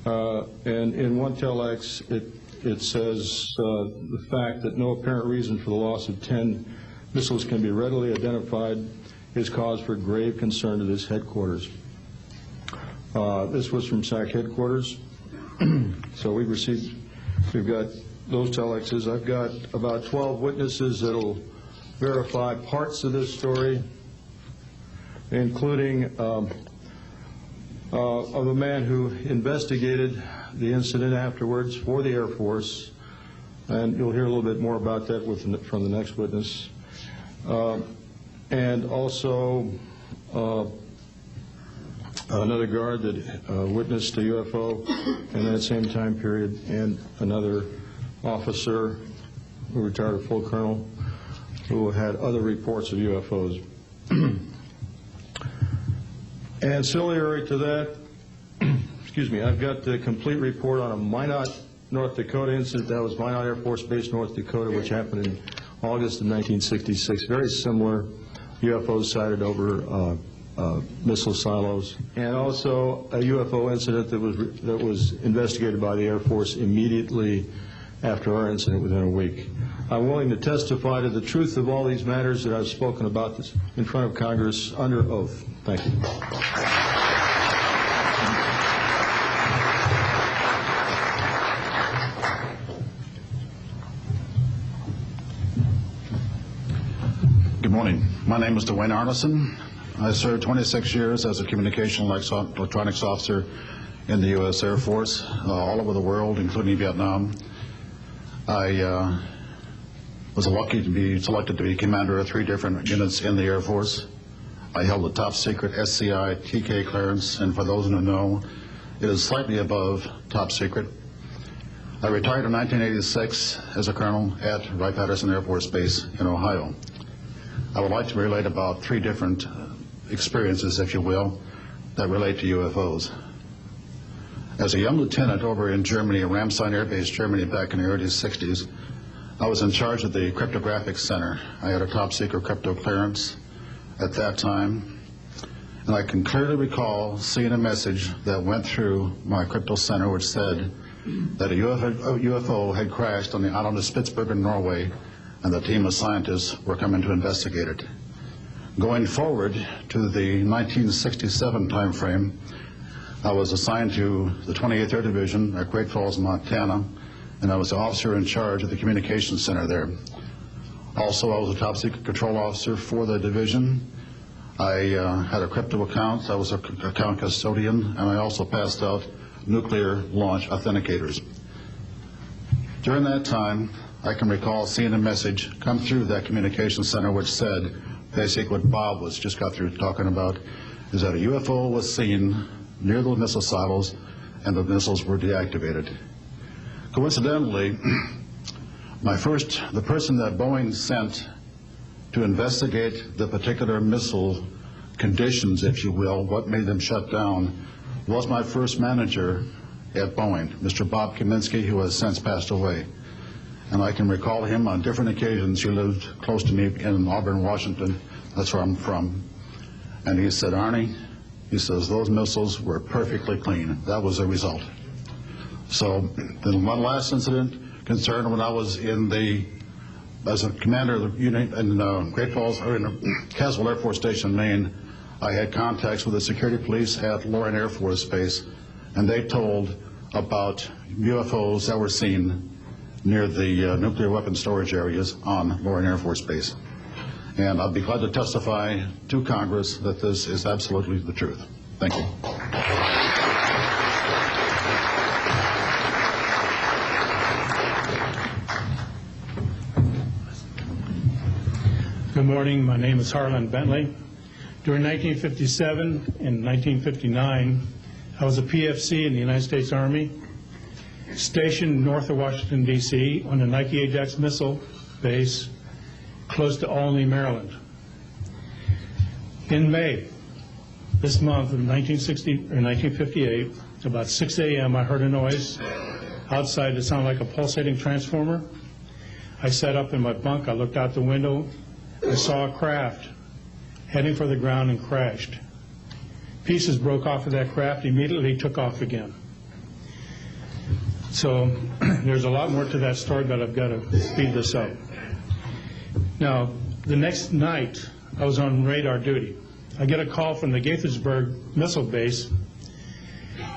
J: and in one telex it says the fact that no apparent reason for the loss of 10 missiles can be readily identified is cause for grave concern to this headquarters. This was from SAC headquarters. So we've got those telexes. I've got about 12 witnesses that'll verify parts of this story, including of a man who investigated the incident afterwards for the Air Force, and you'll hear a little bit more about that from the next witness. And also another guard that witnessed a UFO in that same time period, and another officer who retired a full colonel who had other reports of UFOs. Ancillary to that, excuse me, I've got the complete report on a Minot, North Dakota incident. That was Minot Air Force Base, North Dakota, which happened in August of 1966. Very similar UFOs sighted over missile silos, and also a UFO incident that was investigated by the Air Force immediately after our incident within a week. I'm willing to testify to the truth of all these matters that I've spoken about this in front of Congress under oath. Thank you.
K: Good morning. My name is Dwayne Arneson. I served 26 years as a communication electronics officer in the U.S. Air Force, all over the world, including Vietnam. I was lucky to be selected to be commander of 3 different units in the Air Force. I held a top secret SCI TK clearance, and for those who know, it is slightly above top secret. I retired in 1986 as a colonel at Wright-Patterson Air Force Base in Ohio. I would like to relate about 3 different experiences, if you will, that relate to UFOs. As a young lieutenant over in Germany, Ramstein Air Base, Germany, back in the early 60s, I was in charge of the cryptographic center. I had a top secret crypto clearance at that time, and I can clearly recall seeing a message that went through my crypto center which said that a UFO had crashed on the island of Spitsbergen, Norway, and the team of scientists were coming to investigate it. Going forward to the 1967 time frame, I was assigned to the 28th Air Division at Great Falls, Montana, and I was the officer in charge of the communications center there. Also, I was a top secret control officer for the division. I had a crypto account. I was an account custodian, and I also passed out nuclear launch authenticators. During that time, I can recall seeing a message come through that communication center which said, basically what Bob was just got through talking about, is that a UFO was seen near the missile silos and the missiles were deactivated. Coincidentally, the person that Boeing sent to investigate the particular missile conditions, if you will, what made them shut down, was my first manager at Boeing, Mr. Bob Kaminsky, who has since passed away. And I can recall him on different occasions. He lived close to me in Auburn, Washington. That's where I'm from. And he said, Arnie, he says, those missiles were perfectly clean. That was the result. So then one last incident concerned when I was as a commander of the unit in Great Falls, or in Caswell Air Force Station, Maine. I had contacts with the security police at Loring Air Force Base, and they told about UFOs that were seen near the nuclear weapon storage areas on Loring Air Force Base. And I'll be glad to testify to Congress that this is absolutely the truth. Thank you.
G: Good morning. My name is Harlan Bentley. During 1957 and 1959, I was a PFC in the United States Army, stationed north of Washington, D.C. on the Nike Ajax missile base close to Olney, Maryland. In May, this month of 1958, about 6 a.m., I heard a noise outside that sounded like a pulsating transformer. I sat up in my bunk. I looked out the window. I saw a craft heading for the ground and crashed. Pieces broke off of that craft, immediately took off again. So there's a lot more to that story, but I've got to speed this up. Now, the next night, I was on radar duty. I get a call from the Gaithersburg missile base.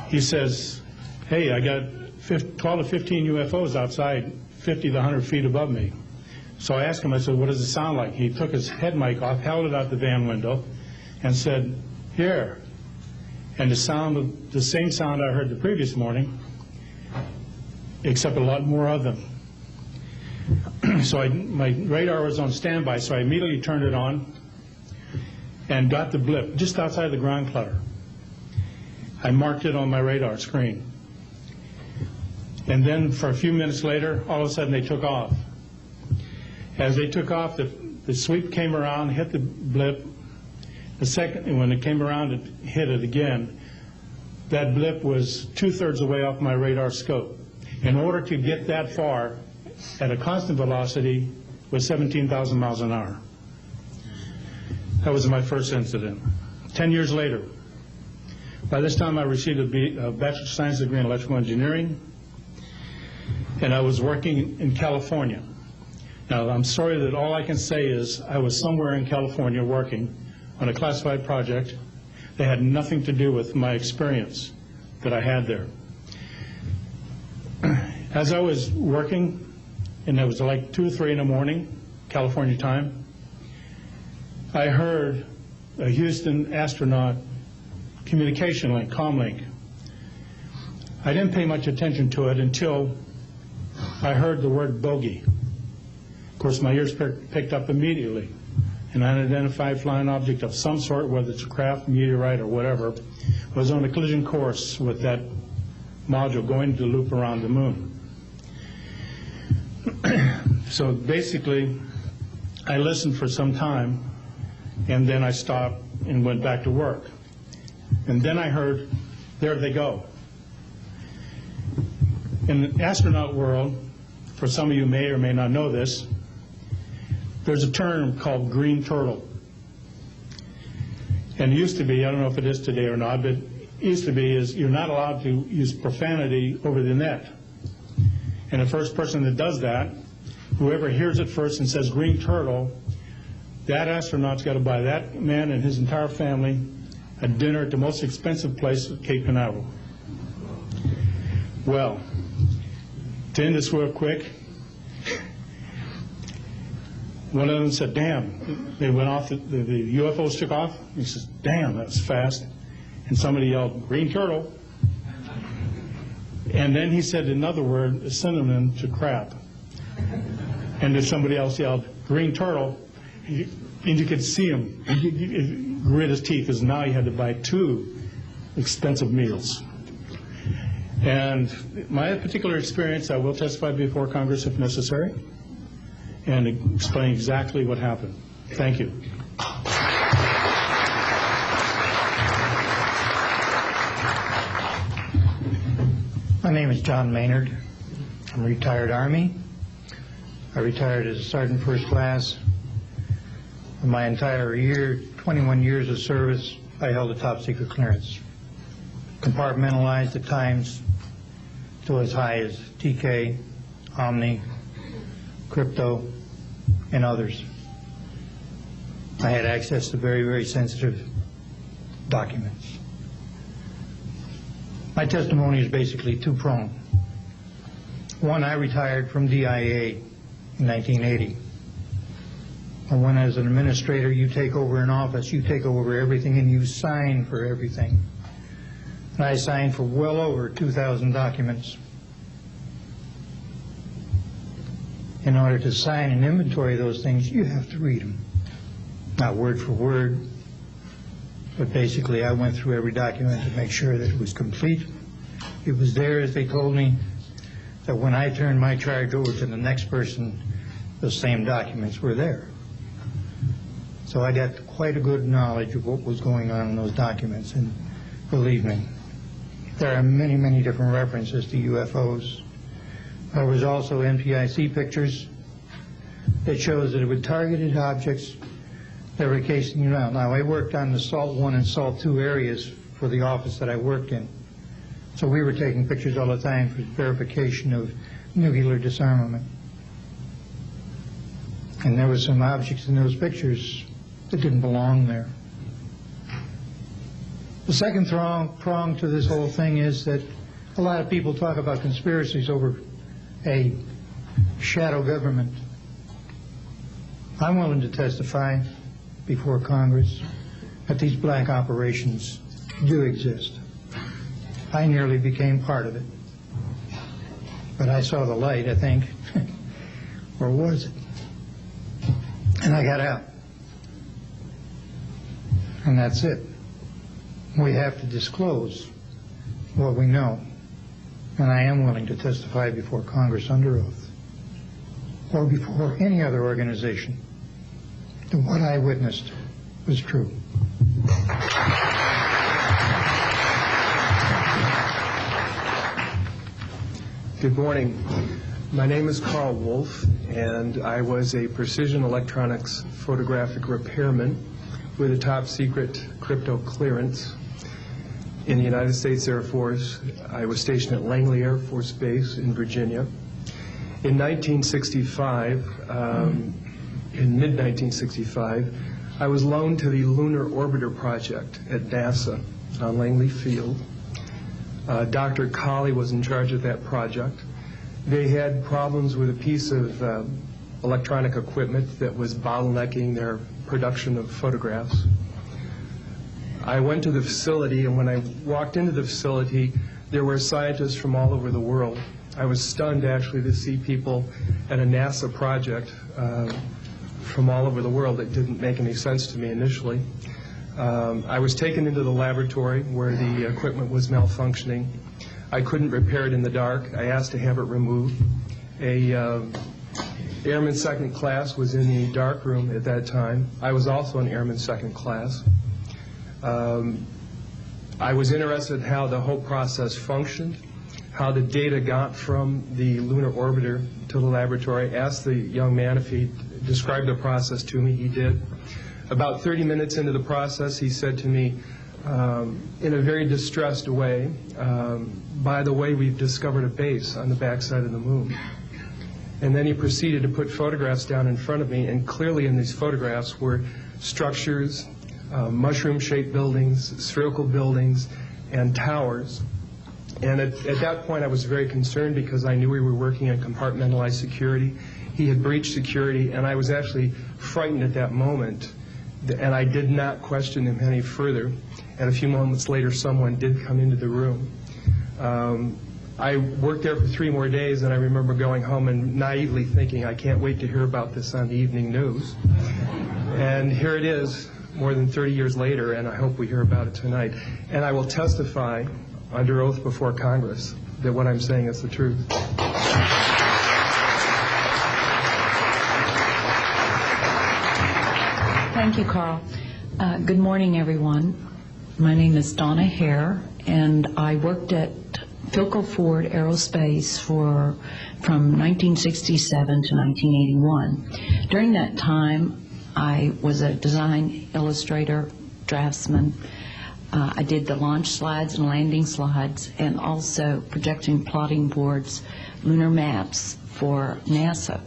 G: He says, hey, I got 12 to 15 UFOs outside, 50 to 100 feet above me. So I asked him, I said, what does it sound like? He took his head mic off, held it out the van window, and said, here. And the same sound I heard the previous morning, except a lot more of them. So my radar was on standby, so I immediately turned it on and got the blip just outside the ground clutter. I marked it on my radar screen. And then for a few minutes later, all of a sudden they took off. As they took off, the sweep came around, hit the blip. And when it came around, it hit it again. That blip was 2/3 away off my radar scope. In order to get that far at a constant velocity was 17,000 miles an hour. That was my first incident. 10 years later, by this time I received a Bachelor of Science degree in electrical engineering, and I was working in California. Now, I'm sorry that all I can say is I was somewhere in California working on a classified project that had nothing to do with my experience that I had there. As I was working, and it was like 2 or 3 in the morning, California time, I heard a Houston astronaut communication link, comlink. I didn't pay much attention to it until I heard the word bogey. Of course, my ears picked up immediately. An unidentified flying object of some sort, whether it's a craft, meteorite, or whatever, was on a collision course with that module going to loop around the moon. So basically, I listened for some time, and then I stopped and went back to work. And then I heard, there they go. In the astronaut world, for some of you may or may not know this, there's a term called green turtle. And it used to be, I don't know if it is today or not, but it used to be is you're not allowed to use profanity over the net. And the first person that does that, whoever hears it first and says green turtle, that astronaut's got to buy that man and his entire family a dinner at the most expensive place at Cape Canaveral. Well, to end this real quick, one of them said, damn, they went off, the UFOs took off. He says, damn, that was fast. And somebody yelled, green turtle. And then he said another word, a synonym to crap. And then somebody else yelled, green turtle. And you could see him grit his teeth, because now he had to buy 2 expensive meals. And my particular experience, I will testify before Congress if necessary and explain exactly what happened. Thank you.
L: My name is John Maynard. I'm a retired Army. I retired as a Sergeant First Class. For my entire 21 years of service, I held a top secret clearance. Compartmentalized at times to as high as TK, Omni, Crypto, and others. I had access to very, very sensitive documents. My testimony is basically two-pronged. One, I retired from DIA in 1980. And when as an administrator you take over an office, you take over everything and you sign for everything. And I signed for well over 2,000 documents. In order to sign and inventory those things, you have to read them. Not word for word, but basically I went through every document to make sure that it was complete. It was there, as they told me, that when I turned my charge over to the next person, those same documents were there. So I got quite a good knowledge of what was going on in those documents, and believe me, there are many, many different references to UFOs. There was also NPIC pictures that shows that it was targeted objects that were casing you out. Now, I worked on the SALT 1 and SALT 2 areas for the office that I worked in. So we were taking pictures all the time for verification of nuclear disarmament. And there were some objects in those pictures that didn't belong there. The second prong to this whole thing is that a lot of people talk about conspiracies over a shadow government. I'm willing to testify before Congress that these black operations do exist. I nearly became part of it. But I saw the light, I think. Or was it? And I got out. And that's it. We have to disclose what we know. And I am willing to testify before Congress under oath, or before any other organization, that what I witnessed was true.
M: Good morning. My name is Carl Wolf, and I was a precision electronics photographic repairman with a top secret crypto clearance in the United States Air Force. I was stationed at Langley Air Force Base in Virginia. In 1965, in mid-1965, I was loaned to the Lunar Orbiter Project at NASA on Langley Field. Dr. Colley was in charge of that project. They had problems with a piece of electronic equipment that was bottlenecking their production of photographs. I went to the facility, and when I walked into the facility, there were scientists from all over the world. I was stunned, actually, to see people at a NASA project from all over the world. It didn't make any sense to me initially. I was taken into the laboratory where the equipment was malfunctioning. I couldn't repair it in the dark. I asked to have it removed. A Airman Second Class was in the dark room at that time. I was also an Airman Second Class. I was interested in how the whole process functioned, how the data got from the lunar orbiter to the laboratory. Asked the young man if he described the process to me. He did. About 30 minutes into the process, he said to me, in a very distressed way, by the way, we've discovered a base on the backside of the moon. And then he proceeded to put photographs down in front of me, and clearly in these photographs were structures, mushroom-shaped buildings, spherical buildings, and towers. And at that point, I was very concerned because I knew we were working on compartmentalized security. He had breached security, and I was actually frightened at that moment. And I did not question him any further. And a few moments later, someone did come into the room. I worked there for 3 more days, and I remember going home and naively thinking, I can't wait to hear about this on the evening news. And here it is, more than 30 years later, and I hope we hear about it tonight. And I will testify under oath before Congress that what I'm saying is the truth.
N: Thank you, Carl. Good morning, everyone. My name is Donna Hare, and I worked at Philco Ford Aerospace from 1967 to 1981. During that time, I was a design illustrator, draftsman. I did the launch slides and landing slides, and also projecting plotting boards, lunar maps for NASA.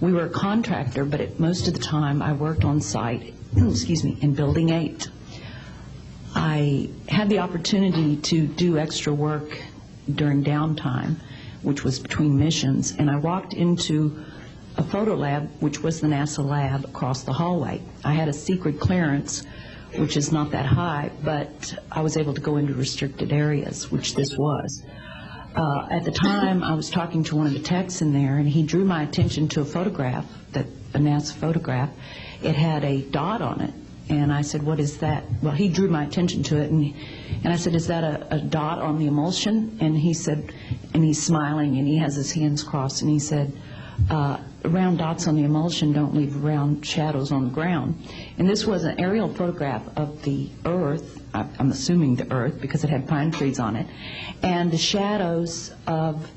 N: We were a contractor, but most of the time I worked on site, in Building 8. I had the opportunity to do extra work during downtime, which was between missions, and I walked into a photo lab, which was the NASA lab across the hallway. I had a secret clearance, which is not that high, but I was able to go into restricted areas, which this was. At the time, I was talking to one of the techs in there, and he drew my attention to a photograph, a NASA photograph. It had a dot on it, and I said, "What is that?" Well, he drew my attention to it, and I said, "Is that a dot on the emulsion?" And he said, and he's smiling, and he has his hands crossed, and he said, "Round dots on the emulsion don't leave round shadows on the ground." And this was an aerial photograph of the Earth, I'm assuming the Earth, because it had pine trees on it, and the shadows of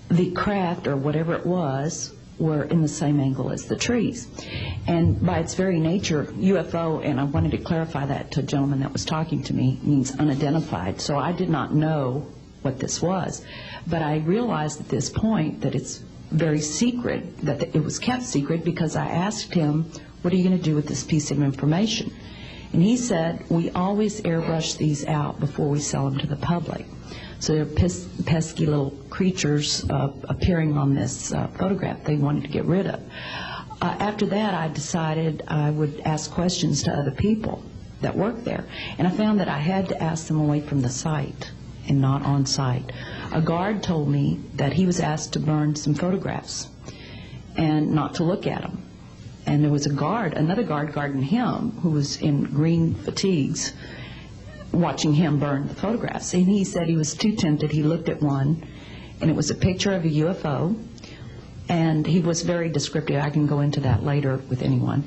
N: the craft, or whatever it was, were in the same angle as the trees. And by its very nature, UFO, and I wanted to clarify that to a gentleman that was talking to me, means unidentified. So I did not know what this was. But I realized at this point that it's very secret, that it was kept secret, because I asked him, "What are you going to do with this piece of information?" And he said, "We always airbrush these out before we sell them to the public." So they're pesky little creatures appearing on this photograph they wanted to get rid of. After that, I decided I would ask questions to other people that worked there. And I found that I had to ask them away from the site and not on site. A guard told me that he was asked to burn some photographs and not to look at them. And there was another guard guarding him, who was in green fatigues, watching him burn the photographs. And he said he was too tempted. He looked at one, and it was a picture of a UFO, and he was very descriptive. I can go into that later with anyone.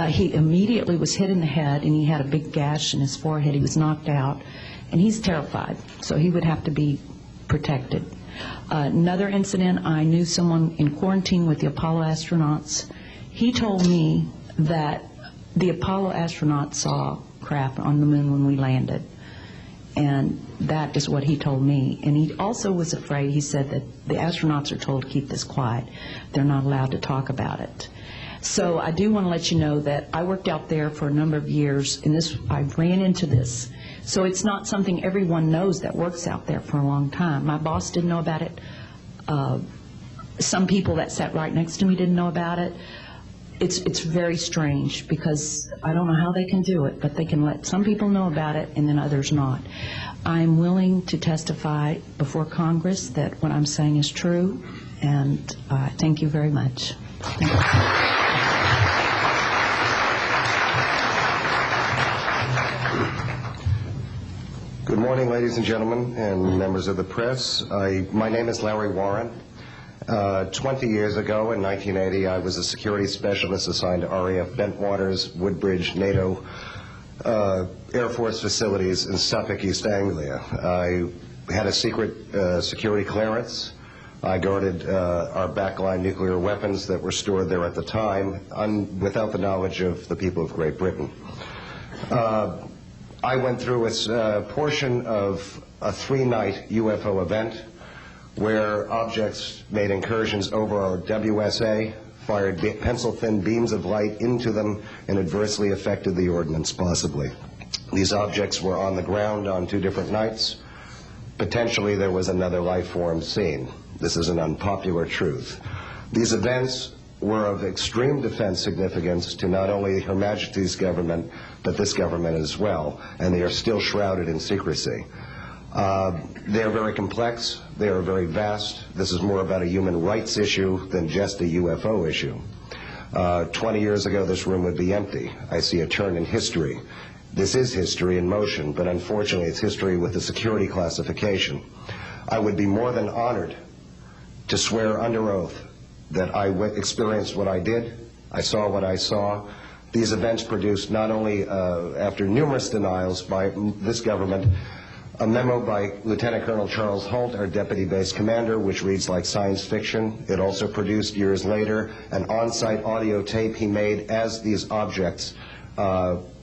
N: He immediately was hit in the head, and he had a big gash in his forehead. He was knocked out, and he's terrified, so he would have to be protected. Another incident, I knew someone in quarantine with the Apollo astronauts. He told me that the Apollo astronauts saw craft on the moon when we landed, and that is what he told me. And he also was afraid. He said that the astronauts are told to keep this quiet. They're not allowed to talk about it. So I do want to let you know that I worked out there for a number of years, and I ran into this. So it's not something everyone knows that works out there for a long time. My boss didn't know about it. Some people that sat right next to me didn't know about it. It's very strange, because I don't know how they can do it, but they can let some people know about it and then others not. I'm willing to testify before Congress that what I'm saying is true, and thank you very much. Thank you.
O: Good morning, ladies and gentlemen, and members of the press. My name is Larry Warren. 20 years ago, in 1980, I was a security specialist assigned to RAF Bentwaters, Woodbridge, NATO Air Force facilities in Suffolk, East Anglia. I had a secret security clearance. I guarded our backline nuclear weapons that were stored there at the time, without the knowledge of the people of Great Britain. I went through a portion of a 3-night UFO event where objects made incursions over our WSA, fired pencil-thin beams of light into them, and adversely affected the ordnance, possibly. These objects were on the ground on 2 different nights. Potentially there was another life form seen. This is an unpopular truth. These events were of extreme defense significance to not only Her Majesty's government, but this government as well, and they are still shrouded in secrecy. They are very complex. They are very vast. This is more about a human rights issue than just a UFO issue. 20 years ago, this room would be empty. I see a turn in history. This is history in motion, but unfortunately it's history with a security classification. I would be more than honored to swear under oath that I experienced what I did, I saw what I saw. These events produced not only, after numerous denials by this government, a memo by Lieutenant Colonel Charles Holt, our Deputy Base Commander, which reads like science fiction. It also produced, years later, an on-site audio tape he made as these objects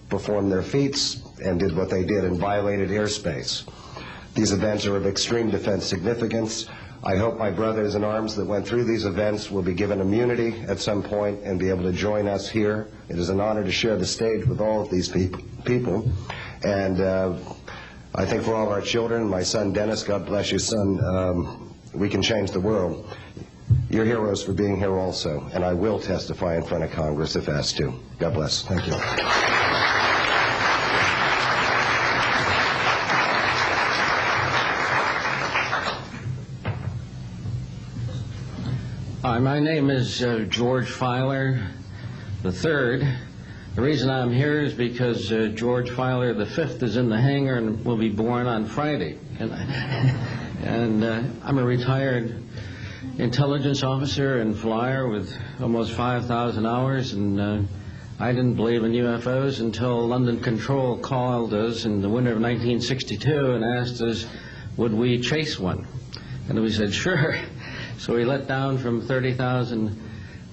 O: performed their feats and did what they did and violated airspace. These events are of extreme defense significance. I hope my brothers in arms that went through these events will be given immunity at some point and be able to join us here. It is an honor to share the stage with all of these people. And I think for all of our children, my son Dennis, God bless you, son, we can change the world. You're heroes for being here also, and I will testify in front of Congress if asked to. God bless. Thank you.
P: Hi, my name is George Filer III. The reason I'm here is because George Filer V is in the hangar and will be born on Friday. And I'm a retired intelligence officer and flyer with almost 5,000 hours, and I didn't believe in UFOs until London Control called us in the winter of 1962 and asked us, would we chase one? And we said, sure. So we let down from 30,000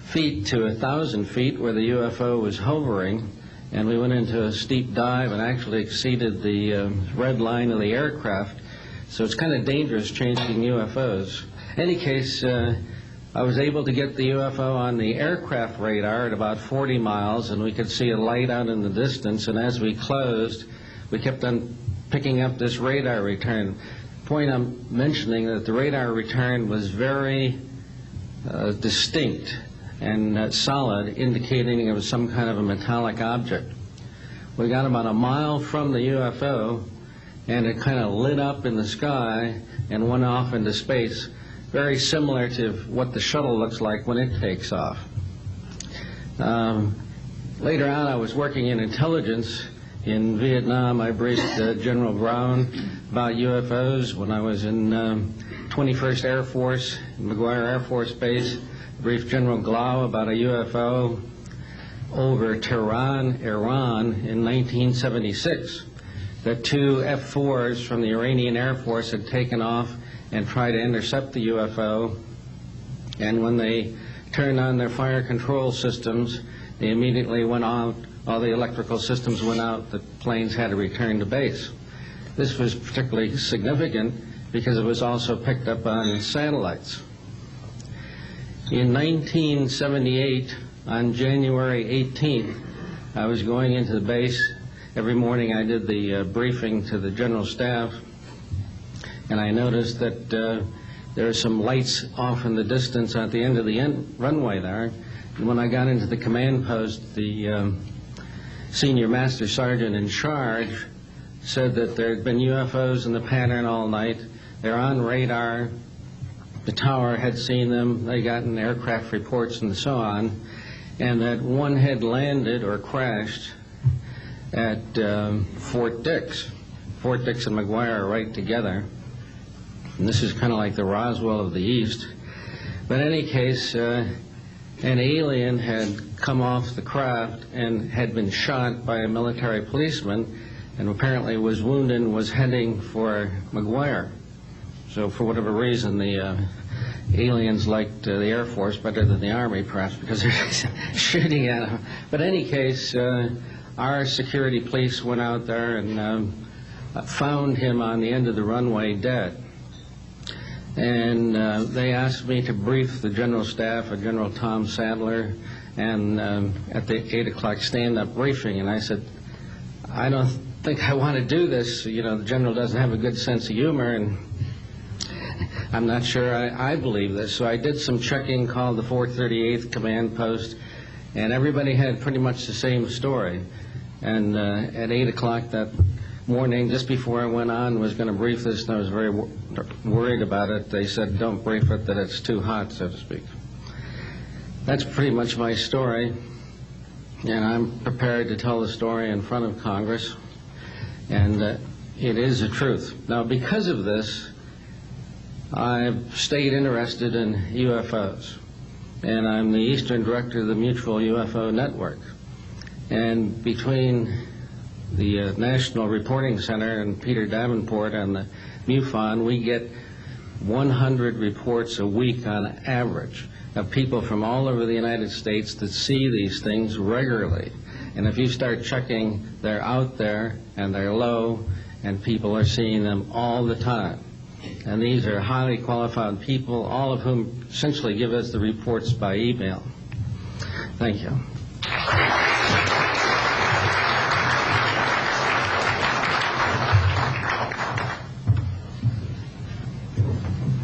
P: feet to 1,000 feet where the UFO was hovering, and we went into a steep dive and actually exceeded the red line of the aircraft. So it's kind of dangerous chasing UFOs. In any case, I was able to get the UFO on the aircraft radar at about 40 miles, and we could see a light out in the distance, and as we closed, we kept on picking up this radar return. Point I'm mentioning that the radar return was very distinct and solid, indicating it was some kind of a metallic object. We got about a mile from the UFO, and it kind of lit up in the sky and went off into space, very similar to what the shuttle looks like when it takes off. Later on, I was working in intelligence. In Vietnam, I briefed General Brown about UFOs. When I was in 21st Air Force, McGuire Air Force Base, briefed General Glau about a UFO over Tehran, Iran in 1976. That two F-4s from the Iranian Air Force had taken off and tried to intercept the UFO. And when they turned on their fire control systems, they immediately went on. All the electrical systems went out. The planes had to return to base. This was particularly significant because it was also picked up on satellites. In 1978, on January 18th, I was going into the base. Every morning I did the briefing to the general staff, and I noticed that there are some lights off in the distance at the end of the runway there. And when I got into the command post, the senior master sergeant in charge said that there had been UFOs in the pattern all night. They're on radar. The tower had seen them. They got in aircraft reports and so on. And that one had landed or crashed at Fort Dix. Fort Dix and McGuire are right together. And this is kind of like the Roswell of the East. But in any case, an alien had come off the craft and had been shot by a military policeman, and apparently was wounded and was heading for McGuire. So for whatever reason, the aliens liked the Air Force better than the Army, perhaps because they're shooting at them. But in any case, our security police went out there and found him on the end of the runway dead. And they asked me to brief the general staff, General Tom Sadler, and at the 8 o'clock stand-up briefing. And I said, I don't think I want to do this. You know, the general doesn't have a good sense of humor, and I'm not sure I believe this. So I did some checking, called the 438th Command Post, and everybody had pretty much the same story. And at 8 o'clock that morning, just before I went on, was going to brief this, and I was very worried about it. They said, don't brief it, that it's too hot, so to speak. That's pretty much my story, and I'm prepared to tell the story in front of Congress, and it is the truth. Now, because of this, I've stayed interested in UFOs, and I'm the Eastern Director of the Mutual UFO Network. And between the National Reporting Center and Peter Davenport and the MUFON, we get 100 reports a week on average of people from all over the United States that see these things regularly. And if you start checking, they're out there and they're low, and people are seeing them all the time. And these are highly qualified people, all of whom essentially give us the reports by email. Thank you.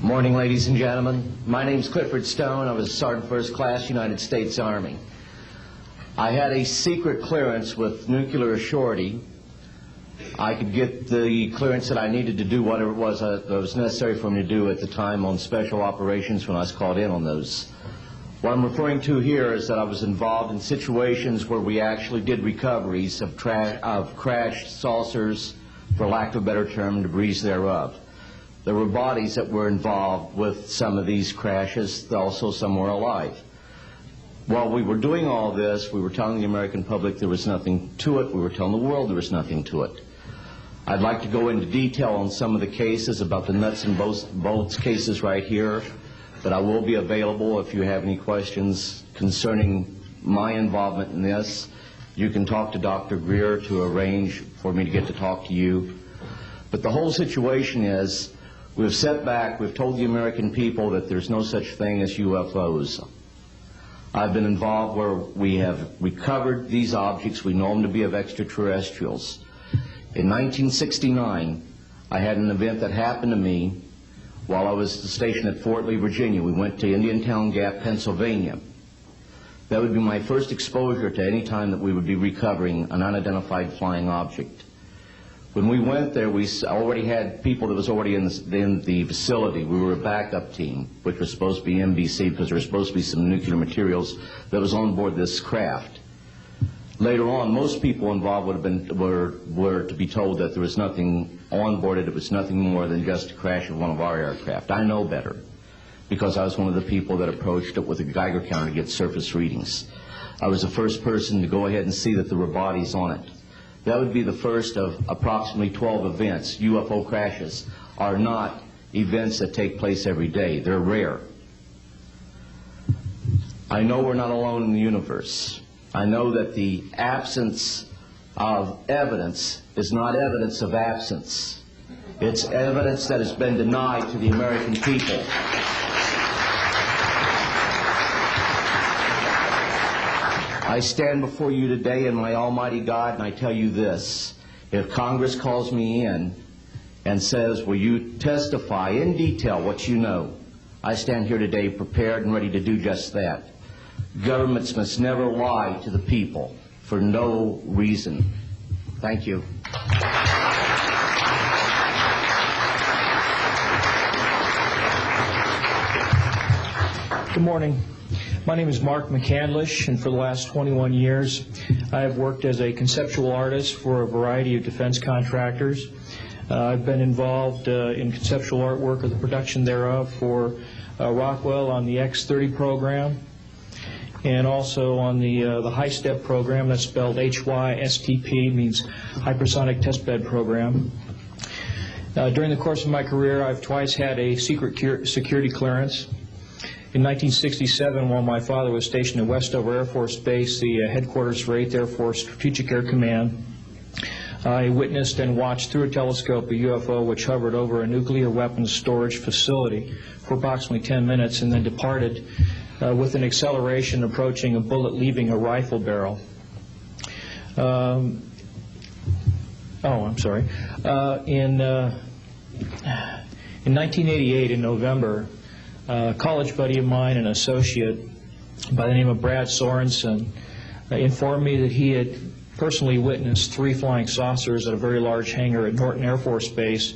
Q: Morning, ladies and gentlemen. My name's Clifford Stone. I was a Sergeant First Class, United States Army. I had a secret clearance with Nuclear Assurity. I could get the clearance that I needed to do whatever it was that was necessary for me to do at the time on special operations when I was called in on those. What I'm referring to here is that I was involved in situations where we actually did recoveries of crashed saucers, for lack of a better term, debris thereof. There were bodies that were involved with some of these crashes, also some were alive. While we were doing all this, we were telling the American public there was nothing to it. We were telling the world there was nothing to it. I'd like to go into detail on some of the cases, about the nuts and bolts cases right here, but I will be available if you have any questions concerning my involvement in this. You can talk to Dr. Greer to arrange for me to get to talk to you. But the whole situation is, we've set back, we've told the American people that there's no such thing as UFOs. I've been involved where we have recovered these objects. We know them to be of extraterrestrials. In 1969, I had an event that happened to me while I was stationed at Fort Lee, Virginia. We went to Indiantown Gap, Pennsylvania. That would be my first exposure to any time that we would be recovering an unidentified flying object. When we went there, we already had people that was already in the facility. We were a backup team, which was supposed to be MBC, because there was supposed to be some nuclear materials that was on board this craft. Later on, most people involved were to be told that there was nothing on board it. It was nothing more than just a crash of one of our aircraft. I know better, because I was one of the people that approached it with a Geiger counter to get surface readings. I was the first person to go ahead and see that there were bodies on it. That would be the first of approximately 12 events. UFO crashes are not events that take place every day. They're rare. I know we're not alone in the universe. I know that the absence of evidence is not evidence of absence. It's evidence that has been denied to the American people. I stand before you today in my almighty God, and I tell you this. If Congress calls me in and says, will you testify in detail what you know, I stand here today prepared and ready to do just that. Governments must never lie to the people for no reason. Thank you.
R: Good morning. My name is Mark McCandlish, and for the last 21 years, I have worked as a conceptual artist for a variety of defense contractors. I've been involved in conceptual artwork or the production thereof for Rockwell on the X-30 program, and also on the HISTEP program. That's spelled HYSTP, means Hypersonic Testbed Program. During the course of my career, I've twice had a secret security clearance. In 1967, while my father was stationed at Westover Air Force Base, the headquarters for 8th Air Force Strategic Air Command, I witnessed and watched through a telescope a UFO which hovered over a nuclear weapons storage facility for approximately 10 minutes and then departed with an acceleration approaching a bullet leaving a rifle barrel. In 1988, in November, a college buddy of mine, an associate by the name of Brad Sorensen, informed me that he had personally witnessed 3 flying saucers at a very large hangar at Norton Air Force Base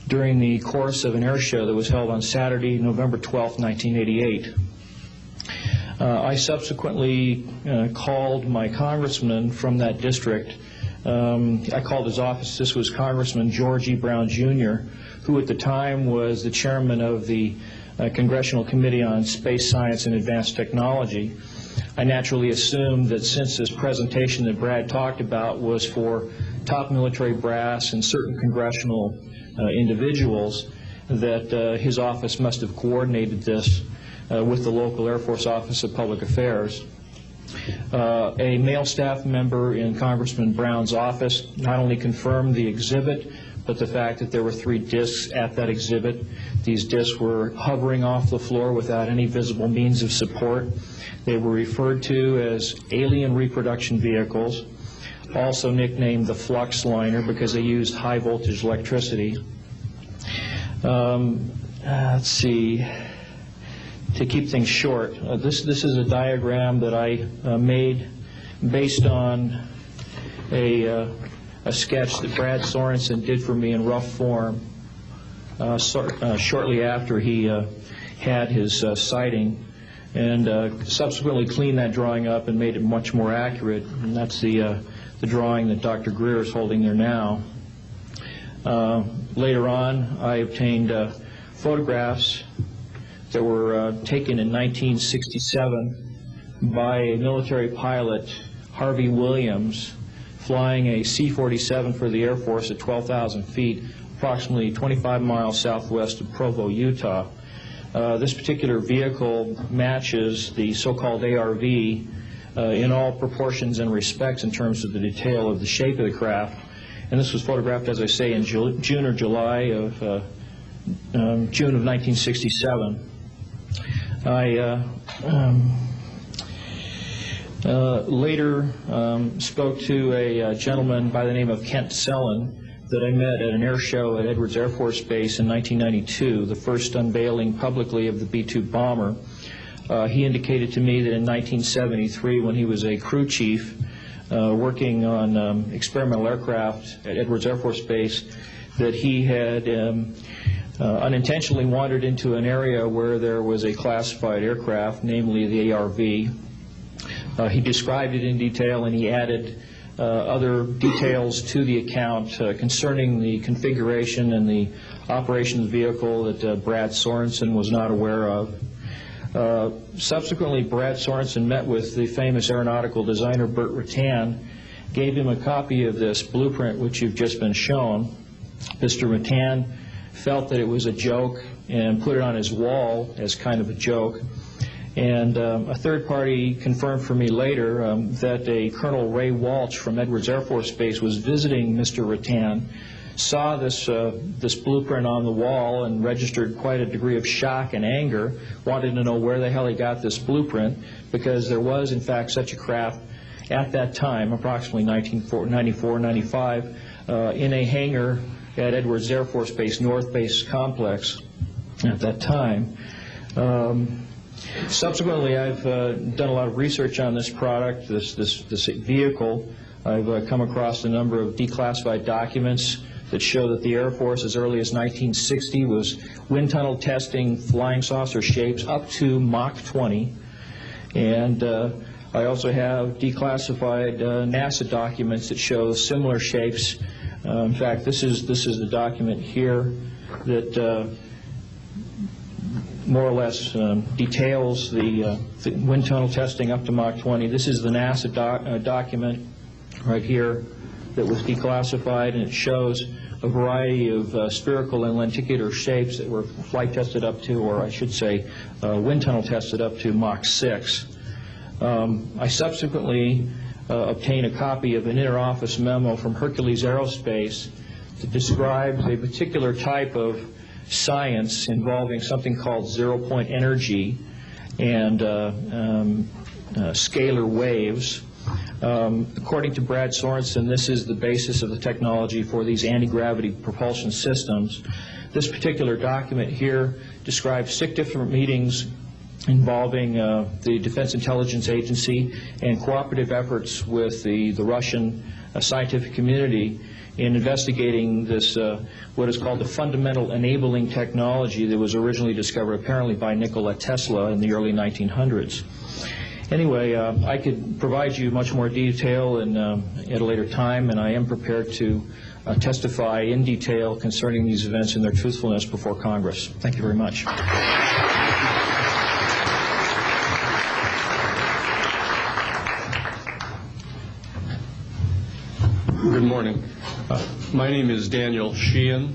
R: during the course of an air show that was held on Saturday, November 12, 1988. I subsequently called my congressman from that district, I called his office. This was Congressman George E. Brown, Jr., who at the time was the chairman of the Congressional Committee on Space Science and Advanced Technology. I naturally assumed that since this presentation that Brad talked about was for top military brass and certain congressional individuals, that his office must have coordinated this with the local Air Force Office of Public Affairs. A male staff member in Congressman Brown's office not only confirmed the exhibit, but the fact that there were 3 discs at that exhibit. These discs were hovering off the floor without any visible means of support. They were referred to as alien reproduction vehicles, also nicknamed the flux liner because they used high voltage electricity. Let's see. To keep things short, this is a diagram that I made based on a sketch that Brad Sorensen did for me in rough form shortly after he had his sighting, and subsequently cleaned that drawing up and made it much more accurate. And that's the drawing that Dr. Greer is holding there now. Later on, I obtained photographs that were taken in 1967 by a military pilot, Harvey Williams, flying a C-47 for the Air Force at 12,000 feet, approximately 25 miles southwest of Provo, Utah. This particular vehicle matches the so-called ARV in all proportions and respects in terms of the detail of the shape of the craft. And this was photographed, as I say, in June or July of June of 1967. I later spoke to a gentleman by the name of Kent Sellen that I met at an air show at Edwards Air Force Base in 1992, the first unveiling publicly of the B-2 bomber. He indicated to me that in 1973, when he was a crew chief working on experimental aircraft at Edwards Air Force Base, that he had unintentionally wandered into an area where there was a classified aircraft, namely the ARV. He described it in detail, and he added other details to the account concerning the configuration and the operation of the vehicle that Brad Sorensen was not aware of. Subsequently, Brad Sorensen met with the famous aeronautical designer Burt Rutan, gave him a copy of this blueprint which you've just been shown. Mr. Rutan felt that it was a joke and put it on his wall as kind of a joke. And a third party confirmed for me later that a Colonel Ray Walsh from Edwards Air Force Base was visiting Mr. Rutan, saw this blueprint on the wall and registered quite a degree of shock and anger, wanted to know where the hell he got this blueprint, because there was in fact such a craft at that time, approximately 1994-95, in a hangar at Edwards Air Force Base, North Base Complex at that time. Subsequently, I've done a lot of research on this product, this vehicle. I've come across a number of declassified documents that show that the Air Force, as early as 1960, was wind tunnel testing flying saucer shapes up to Mach 20. And I also have declassified NASA documents that show similar shapes. In fact, this is the document here that more or less details the wind tunnel testing up to Mach 20. This is the NASA document right here that was declassified, and it shows a variety of spherical and lenticular shapes that were flight tested up to, or I should say wind tunnel tested up to Mach 6. I subsequently obtained a copy of an interoffice memo from Hercules Aerospace that describes a particular type of science involving something called zero-point energy and scalar waves. According to Brad Sorensen, this is the basis of the technology for these anti-gravity propulsion systems. This particular document here describes 6 different meetings involving the Defense Intelligence Agency and cooperative efforts with the Russian scientific community in investigating this, what is called the fundamental enabling technology that was originally discovered apparently by Nikola Tesla in the early 1900s. Anyway, I could provide you much more detail at a later time, and I am prepared to testify in detail concerning these events and their truthfulness before Congress. Thank you very much.
S: Good morning. My name is Daniel Sheehan.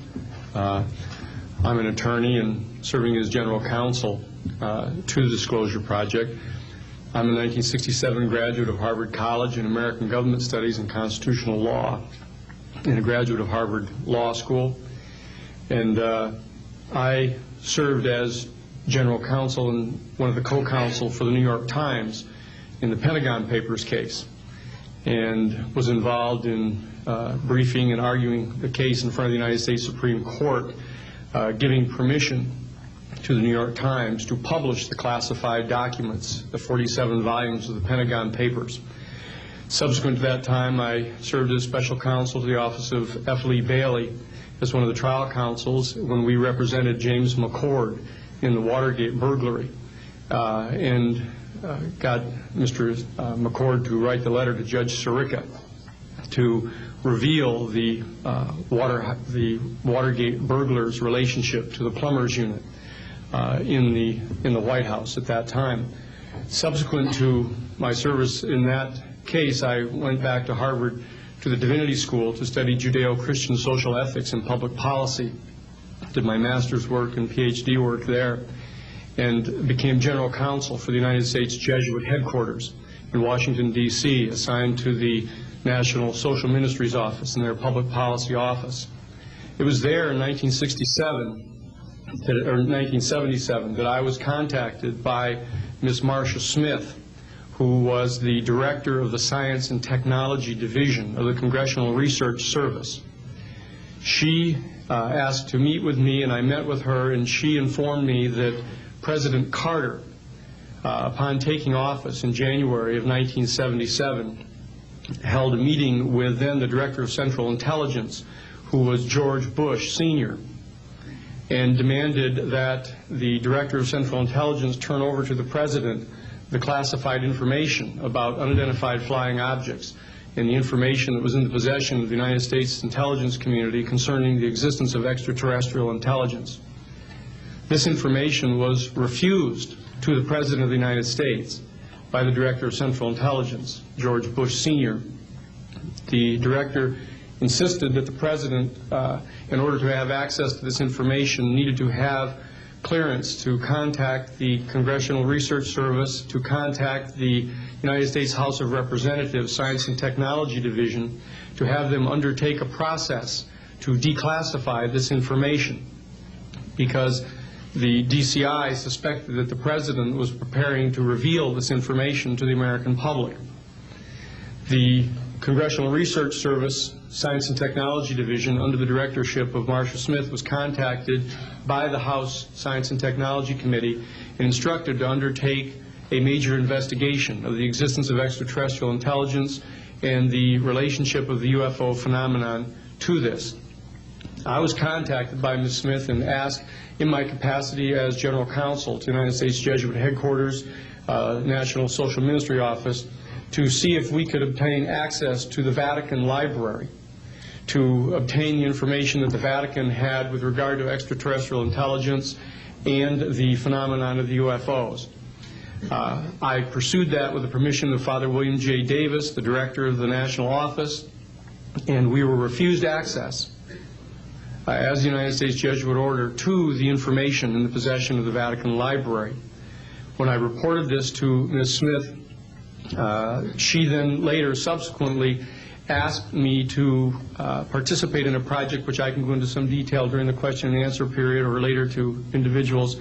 S: I'm an attorney and serving as general counsel to the Disclosure Project. I'm a 1967 graduate of Harvard College in American Government Studies and Constitutional Law, and a graduate of Harvard Law School. And I served as general counsel and one of the co-counsel for the New York Times in the Pentagon Papers case, and was involved in briefing and arguing the case in front of the United States Supreme Court, giving permission to the New York Times to publish the classified documents, the 47 volumes of the Pentagon Papers. Subsequent to that time, I served as special counsel to the office of F. Lee Bailey as one of the trial counsels when we represented James McCord in the Watergate burglary, and got Mr. McCord to write the letter to Judge Sirica to reveal the Watergate burglars' relationship to the plumbers unit in the White House at that time. Subsequent to my service in that case, I went back to Harvard to the Divinity School to study Judeo-Christian social ethics and public policy. Did my master's work and PhD work there, and became general counsel for the United States Jesuit headquarters in Washington, D.C., assigned to the National Social Ministries Office and their public policy office. It was there in 1977 that I was contacted by Ms. Marcia Smith, who was the director of the Science and Technology Division of the Congressional Research Service. She asked to meet with me, and I met with her, and she informed me that President Carter, upon taking office in January of 1977, held a meeting with then the Director of Central Intelligence, who was George Bush Sr., and demanded that the Director of Central Intelligence turn over to the President the classified information about unidentified flying objects and the information that was in the possession of the United States intelligence community concerning the existence of extraterrestrial intelligence. This information was refused to the President of the United States by the Director of Central Intelligence, George Bush Sr. The Director insisted that the President, in order to have access to this information, needed to have clearance to contact the Congressional Research Service, to contact the United States House of Representatives Science and Technology Division, to have them undertake a process to declassify this information, because the DCI suspected that the President was preparing to reveal this information to the American public. The Congressional Research Service Science and Technology Division, under the directorship of Marcia Smith, was contacted by the House Science and Technology Committee and instructed to undertake a major investigation of the existence of extraterrestrial intelligence and the relationship of the UFO phenomenon to this. I was contacted by Ms. Smith and asked, in my capacity as general counsel to the United States Jesuit headquarters, National Social Ministry Office, to see if we could obtain access to the Vatican Library, to obtain the information that the Vatican had with regard to extraterrestrial intelligence and the phenomenon of the UFOs. I pursued that with the permission of Father William J. Davis, the director of the National Office, and we were refused access as the United States Jesuit order to the information in the possession of the Vatican Library. When I reported this to Ms. Smith, she then later subsequently asked me to participate in a project which I can go into some detail during the question and answer period or later to individuals,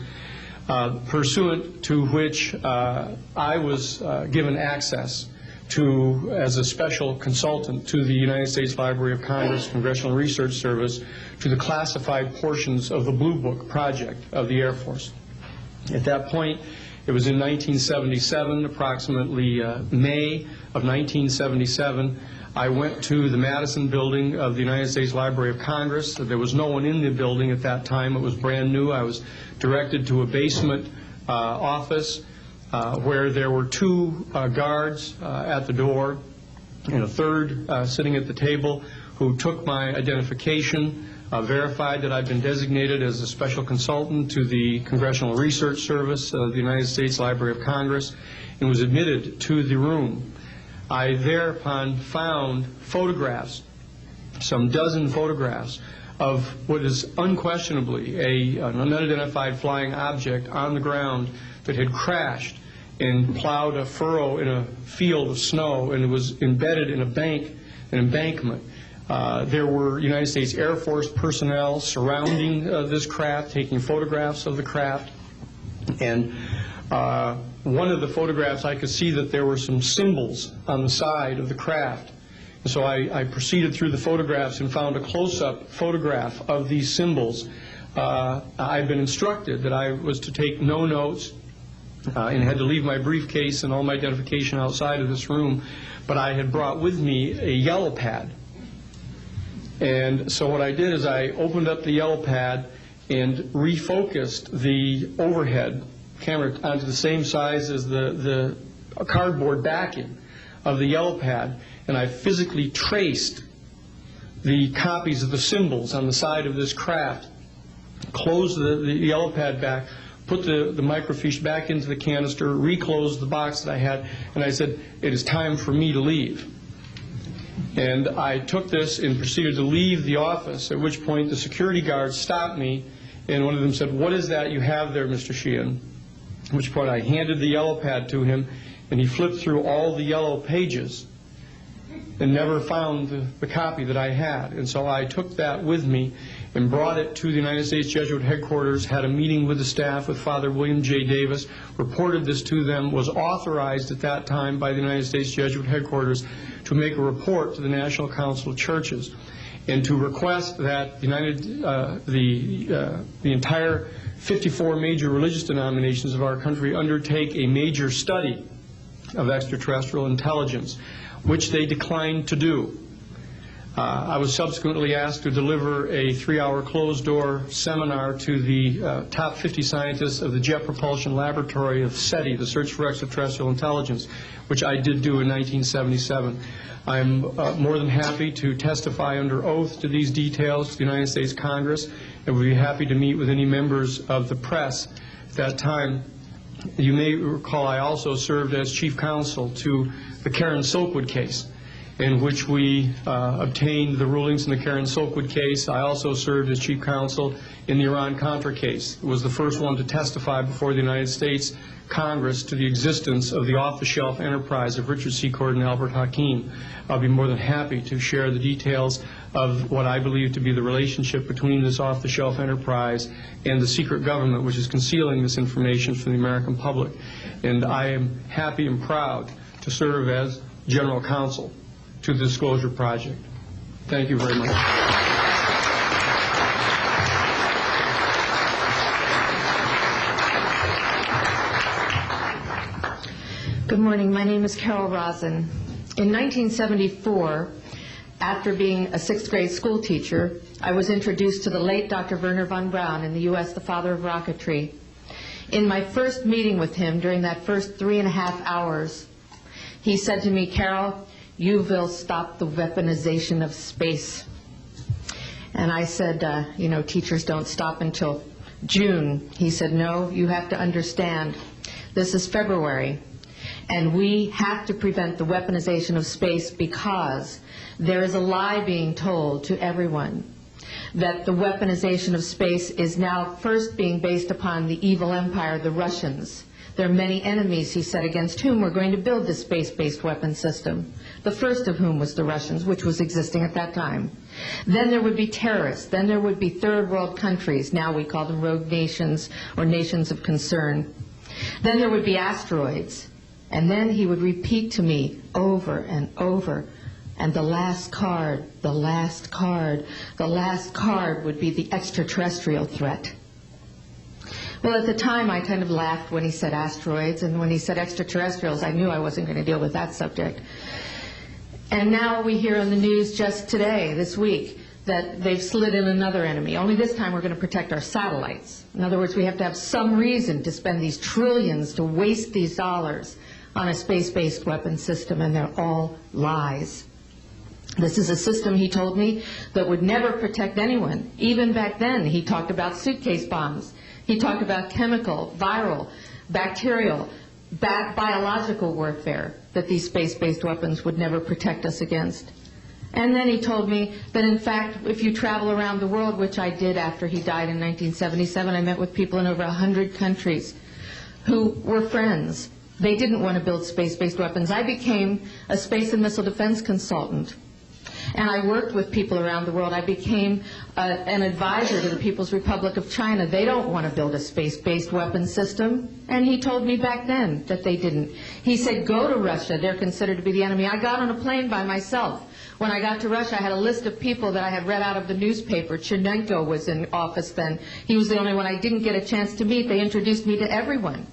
S: pursuant to which I was given access to, as a special consultant to the United States Library of Congress Congressional Research Service, to the classified portions of the Blue Book project of the Air Force. At that point, it was in 1977, approximately May of 1977, I went to the Madison building of the United States Library of Congress. There was no one in the building at that time. It was brand new. I was directed to a basement office where there were 2 guards at the door and a third sitting at the table who took my identification, verified that I'd been designated as a special consultant to the Congressional Research Service of the United States Library of Congress, and was admitted to the room. I thereupon found photographs, some dozen photographs, of what is unquestionably an unidentified flying object on the ground that had crashed and plowed a furrow in a field of snow, and it was embedded in an embankment. There were United States Air Force personnel surrounding this craft, taking photographs of the craft. And one of the photographs, I could see that there were some symbols on the side of the craft. And so I proceeded through the photographs and found a close-up photograph of these symbols. I'd been instructed that I was to take no notes and had to leave my briefcase and all my identification outside of this room, but I had brought with me a yellow pad. And so what I did is I opened up the yellow pad and refocused the overhead camera onto the same size as the cardboard backing of the yellow pad, and I physically traced the copies of the symbols on the side of this craft, closed the yellow pad back, put the microfiche back into the canister, reclosed the box that I had, and I said, "It is time for me to leave." And I took this and proceeded to leave the office, at which point the security guards stopped me, and one of them said, "What is that you have there, Mr. Sheehan?" At which point I handed the yellow pad to him, and he flipped through all the yellow pages and never found the copy that I had. And so I took that with me and brought it to the United States Jesuit headquarters, had a meeting with the staff, with Father William J. Davis, reported this to them, was authorized at that time by the United States Jesuit headquarters to make a report to the National Council of Churches and to request that the entire 54 major religious denominations of our country undertake a major study of extraterrestrial intelligence, which they declined to do. I was subsequently asked to deliver a 3-hour closed-door seminar to the top 50 scientists of the Jet Propulsion Laboratory of SETI, the Search for Extraterrestrial Intelligence, which I did do in 1977. I'm more than happy to testify under oath to these details to the United States Congress, and would be happy to meet with any members of the press at that time. You may recall I also served as chief counsel to the Karen Silkwood case, in which we obtained the rulings in the Karen Silkwood case. I also served as chief counsel in the Iran-Contra case. It was the first one to testify before the United States Congress to the existence of the off-the-shelf enterprise of Richard Secord and Albert Hakim. I'll be more than happy to share the details of what I believe to be the relationship between this off-the-shelf enterprise and the secret government, which is concealing this information from the American public. And I am happy and proud to serve as general counsel to the Disclosure Project. Thank you very much.
T: Good morning. My name is Carol Rosen. In 1974, after being a 6th grade school teacher, I was introduced to the late Dr. Wernher von Braun in the U.S., the father of rocketry. In my first meeting with him, during that first 3.5 hours, he said to me, "Carol, you will stop the weaponization of space." And I said, teachers don't stop until June. He said, "No, you have to understand, this is February, and we have to prevent the weaponization of space because there is a lie being told to everyone that the weaponization of space is now first being based upon the evil empire, the Russians. There are many enemies," he said, "against whom we're going to build this space-based weapon system, the first of whom was the Russians, which was existing at that time. Then there would be terrorists. Then there would be third world countries. Now we call them rogue nations or nations of concern. Then there would be asteroids." And then he would repeat to me over and over, "And the last card, the last card, the last card would be the extraterrestrial threat." Well, at the time, I kind of laughed when he said asteroids, and when he said extraterrestrials, I knew I wasn't going to deal with that subject. And now we hear on the news just today, this week, that they've slid in another enemy, only this time we're going to protect our satellites. In other words, we have to have some reason to spend these trillions, to waste these dollars on a space-based weapon system, and they're all lies. This is a system, he told me, that would never protect anyone. Even back then, he talked about suitcase bombs. He talked about chemical, viral, bacterial, biological warfare, that these space-based weapons would never protect us against. And then he told me that, in fact, if you travel around the world, which I did after he died in 1977, I met with people in over 100 countries who were friends. They didn't want to build space-based weapons. I became a space and missile defense consultant, and I worked with people around the world. I became an advisor to the People's Republic of China. They don't want to build a space-based weapon system, and he told me back then that they didn't. He said, go to Russia. They're considered to be the enemy. I got on a plane by myself. When I got to Russia, I had a list of people that I had read out of the newspaper. Chernenko was in office then. He was the only one I didn't get a chance to meet. They introduced me to everyone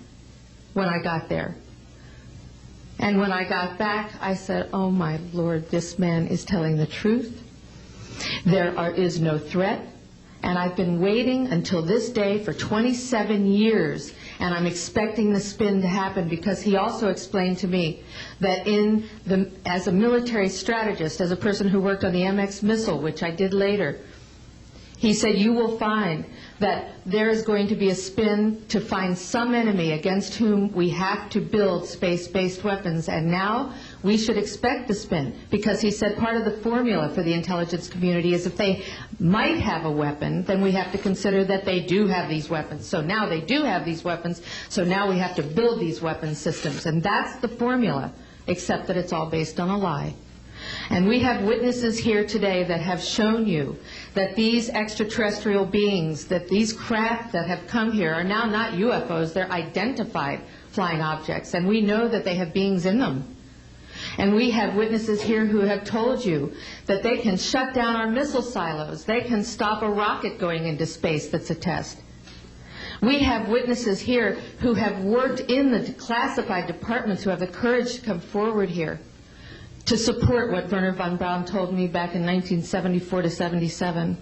T: when I got there. And when I got back, I said, oh my Lord, this man is telling the truth. There is no threat. And I've been waiting until this day for 27 years, and I'm expecting the spin to happen, because he also explained to me that as a military strategist, as a person who worked on the MX missile, which I did later, he said, you will find that there is going to be a spin to find some enemy against whom we have to build space-based weapons. And now we should expect the spin, because he said part of the formula for the intelligence community is if they might have a weapon, then we have to consider that they do have these weapons. So now they do have these weapons, so now we have to build these weapon systems. And that's the formula, except that it's all based on a lie. And we have witnesses here today that have shown you that these extraterrestrial beings, that these craft that have come here are now not UFOs, they're identified flying objects, and we know that they have beings in them. And we have witnesses here who have told you that they can shut down our missile silos, they can stop a rocket going into space that's a test. We have witnesses here who have worked in the classified departments, who have the courage to come forward here to support what Wernher von Braun told me back in 1974 to 77.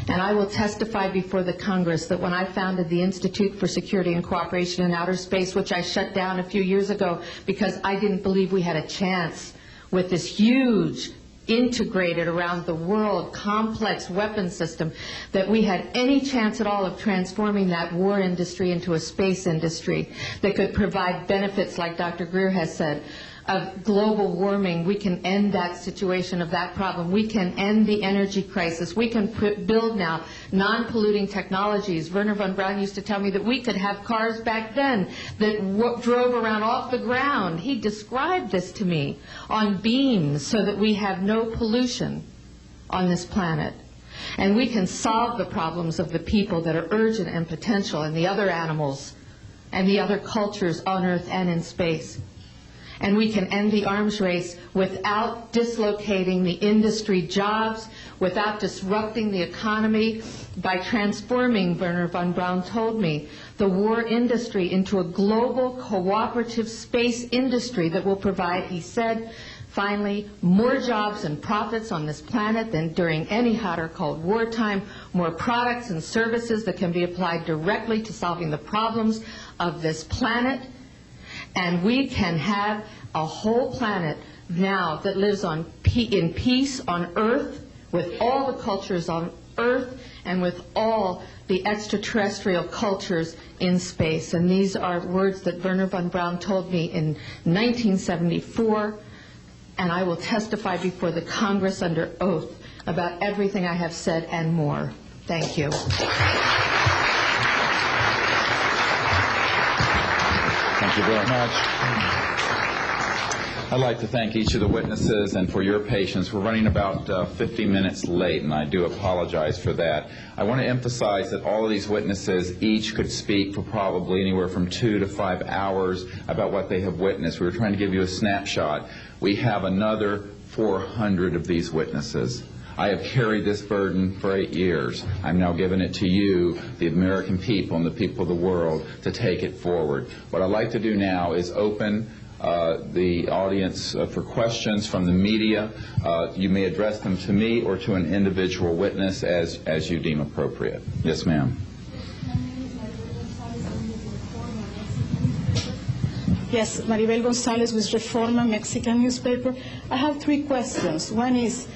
T: And I will testify before the Congress that when I founded the Institute for Security and Cooperation in Outer Space, which I shut down a few years ago because I didn't believe we had a chance with this huge, integrated around the world, complex weapon system, that we had any chance at all of transforming that war industry into a space industry that could provide benefits, like Dr. Greer has said, of global warming. We can end that situation of that problem. We can end the energy crisis. We can build now non-polluting technologies. Wernher von Braun used to tell me that we could have cars back then that drove around off the ground. He described this to me on beams so that we have no pollution on this planet. And we can solve the problems of the people that are urgent and potential, and the other animals and the other cultures on Earth and in space. And we can end the arms race without dislocating the industry jobs, without disrupting the economy, by transforming, Wernher von Braun told me, the war industry into a global cooperative space industry that will provide, he said, finally, more jobs and profits on this planet than during any hot or cold wartime, more products and services that can be applied directly to solving the problems of this planet. And we can have a whole planet now that lives in peace on Earth, with all the cultures on Earth and with all the extraterrestrial cultures in space. And these are words that Wernher von Braun told me in 1974, and I will testify before the Congress under oath about everything I have said and more. Thank you.
B: Thank you very much. I'd like to thank each of the witnesses and for your patience. We're running about 50 minutes late, and I do apologize for that. I want to emphasize that all of these witnesses each could speak for probably anywhere from 2 to 5 hours about what they have witnessed. We were trying to give you a snapshot. We have another 400 of these witnesses. I have carried this burden for 8 years. I'm now giving it to you, the American people and the people of the world, to take it forward. What I'd like to do now is open the audience for questions from the media. You may address them to me or to an individual witness as you deem appropriate. Yes, ma'am.
U: Yes, Maribel Gonzalez with Reforma, Mexican newspaper. I have 3 questions. One is,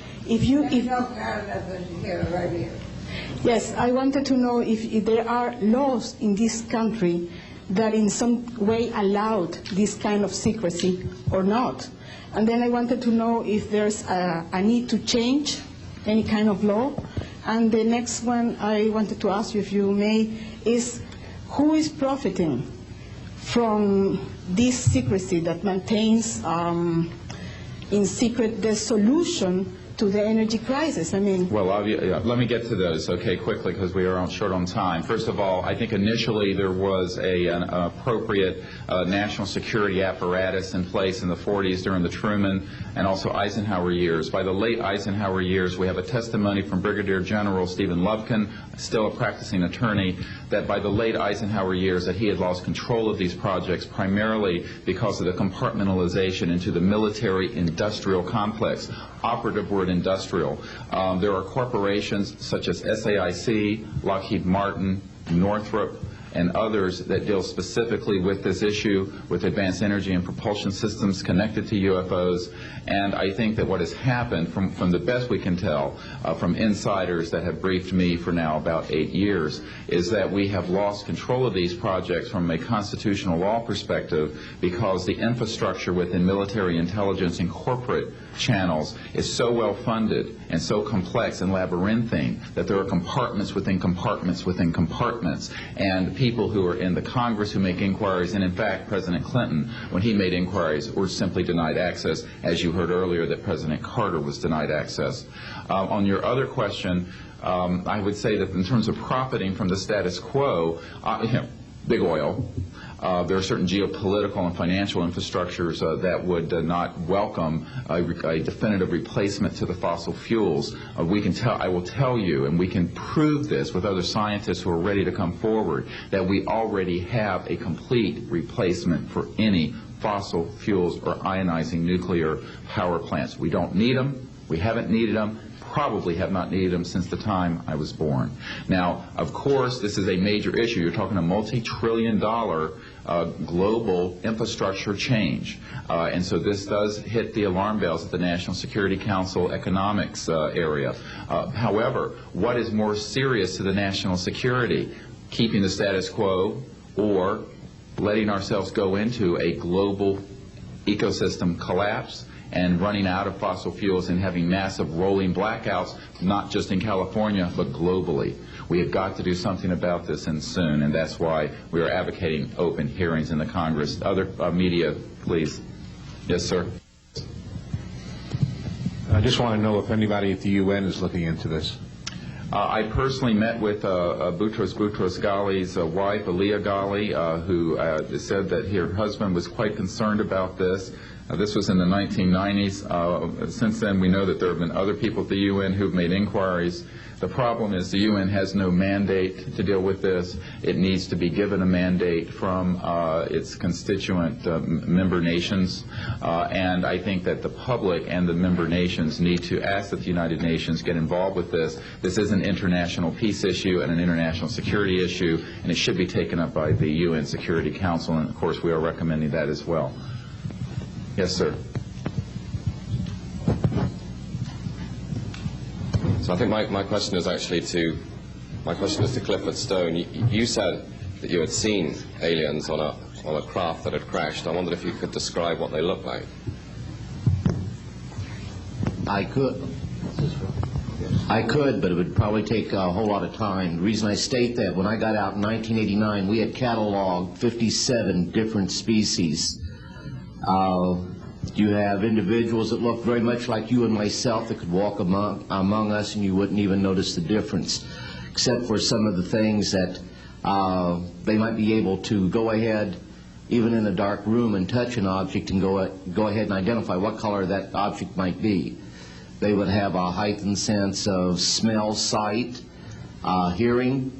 U: Yes, I wanted to know if there are laws in this country that in some way allowed this kind of secrecy or not. And then I wanted to know if there's a need to change any kind of law. And the next one I wanted to ask you, if you may, is who is profiting from this secrecy that maintains in secret the solution to the energy crisis? I mean,
B: well, let me get to those, okay, quickly, because we are short on time. First of all, I think initially there was an appropriate national security apparatus in place in the 40s during the Truman and also Eisenhower years. By the late Eisenhower years, we have a testimony from Brigadier General Stephen Lufkin, still a practicing attorney, that by the late Eisenhower years that he had lost control of these projects primarily because of the compartmentalization into the military-industrial complex. Operative word industrial. There are corporations such as SAIC, Lockheed Martin, Northrop, and others that deal specifically with this issue, with advanced energy and propulsion systems connected to UFOs. And I think that what has happened, from the best we can tell, from insiders that have briefed me for now about 8 years, is that we have lost control of these projects from a constitutional law perspective because the infrastructure within military intelligence and corporate channels is so well funded and so complex and labyrinthine that there are compartments within compartments within compartments, and people who are in the Congress who make inquiries, and in fact President Clinton, when he made inquiries, were simply denied access, as you heard earlier that President Carter was denied access. On your other question, I would say that in terms of profiting from the status quo, big oil. There are certain geopolitical and financial infrastructures that would not welcome a definitive replacement to the fossil fuels. I will tell you, and we can prove this with other scientists who are ready to come forward, that we already have a complete replacement for any fossil fuels or ionizing nuclear power plants. We don't need them. We haven't needed them. Probably have not needed them since the time I was born. Now, of course, this is a major issue. You're talking a multi-trillion-dollar global infrastructure change. And so this does hit the alarm bells at the National Security Council economics area. However, what is more serious to the national security? Keeping the status quo or letting ourselves go into a global ecosystem collapse and running out of fossil fuels and having massive rolling blackouts, not just in California, but globally. We have got to do something about this, and soon, and that's why we are advocating open hearings in the Congress. Other media, please. Yes, sir.
I: I just want to know if anybody at the UN is looking into this.
B: I personally met with Boutros Ghali's wife, Aliyah Ghali, who said that her husband was quite concerned about this. This was in the 1990s. Since then, we know that there have been other people at the UN who have made inquiries. The problem is the UN has no mandate to deal with this. It needs to be given a mandate from its constituent member nations. And I think that the public and the member nations need to ask that the United Nations get involved with this. This is an international peace issue and an international security issue, and it should be taken up by the UN Security Council, and of course we are recommending that as well. Yes, sir.
V: So I think my question is actually to Clifford Stone. You said that you had seen aliens on a craft that had crashed. I wondered if you could describe what they looked like.
Q: I could, but it would probably take a whole lot of time. The reason I state that, when I got out in 1989, we had cataloged 57 different species. You have individuals that look very much like you and myself that could walk among us and you wouldn't even notice the difference, except for some of the things that they might be able to go ahead, even in a dark room, and touch an object and go ahead and identify what color that object might be. They would have a heightened sense of smell, sight, hearing.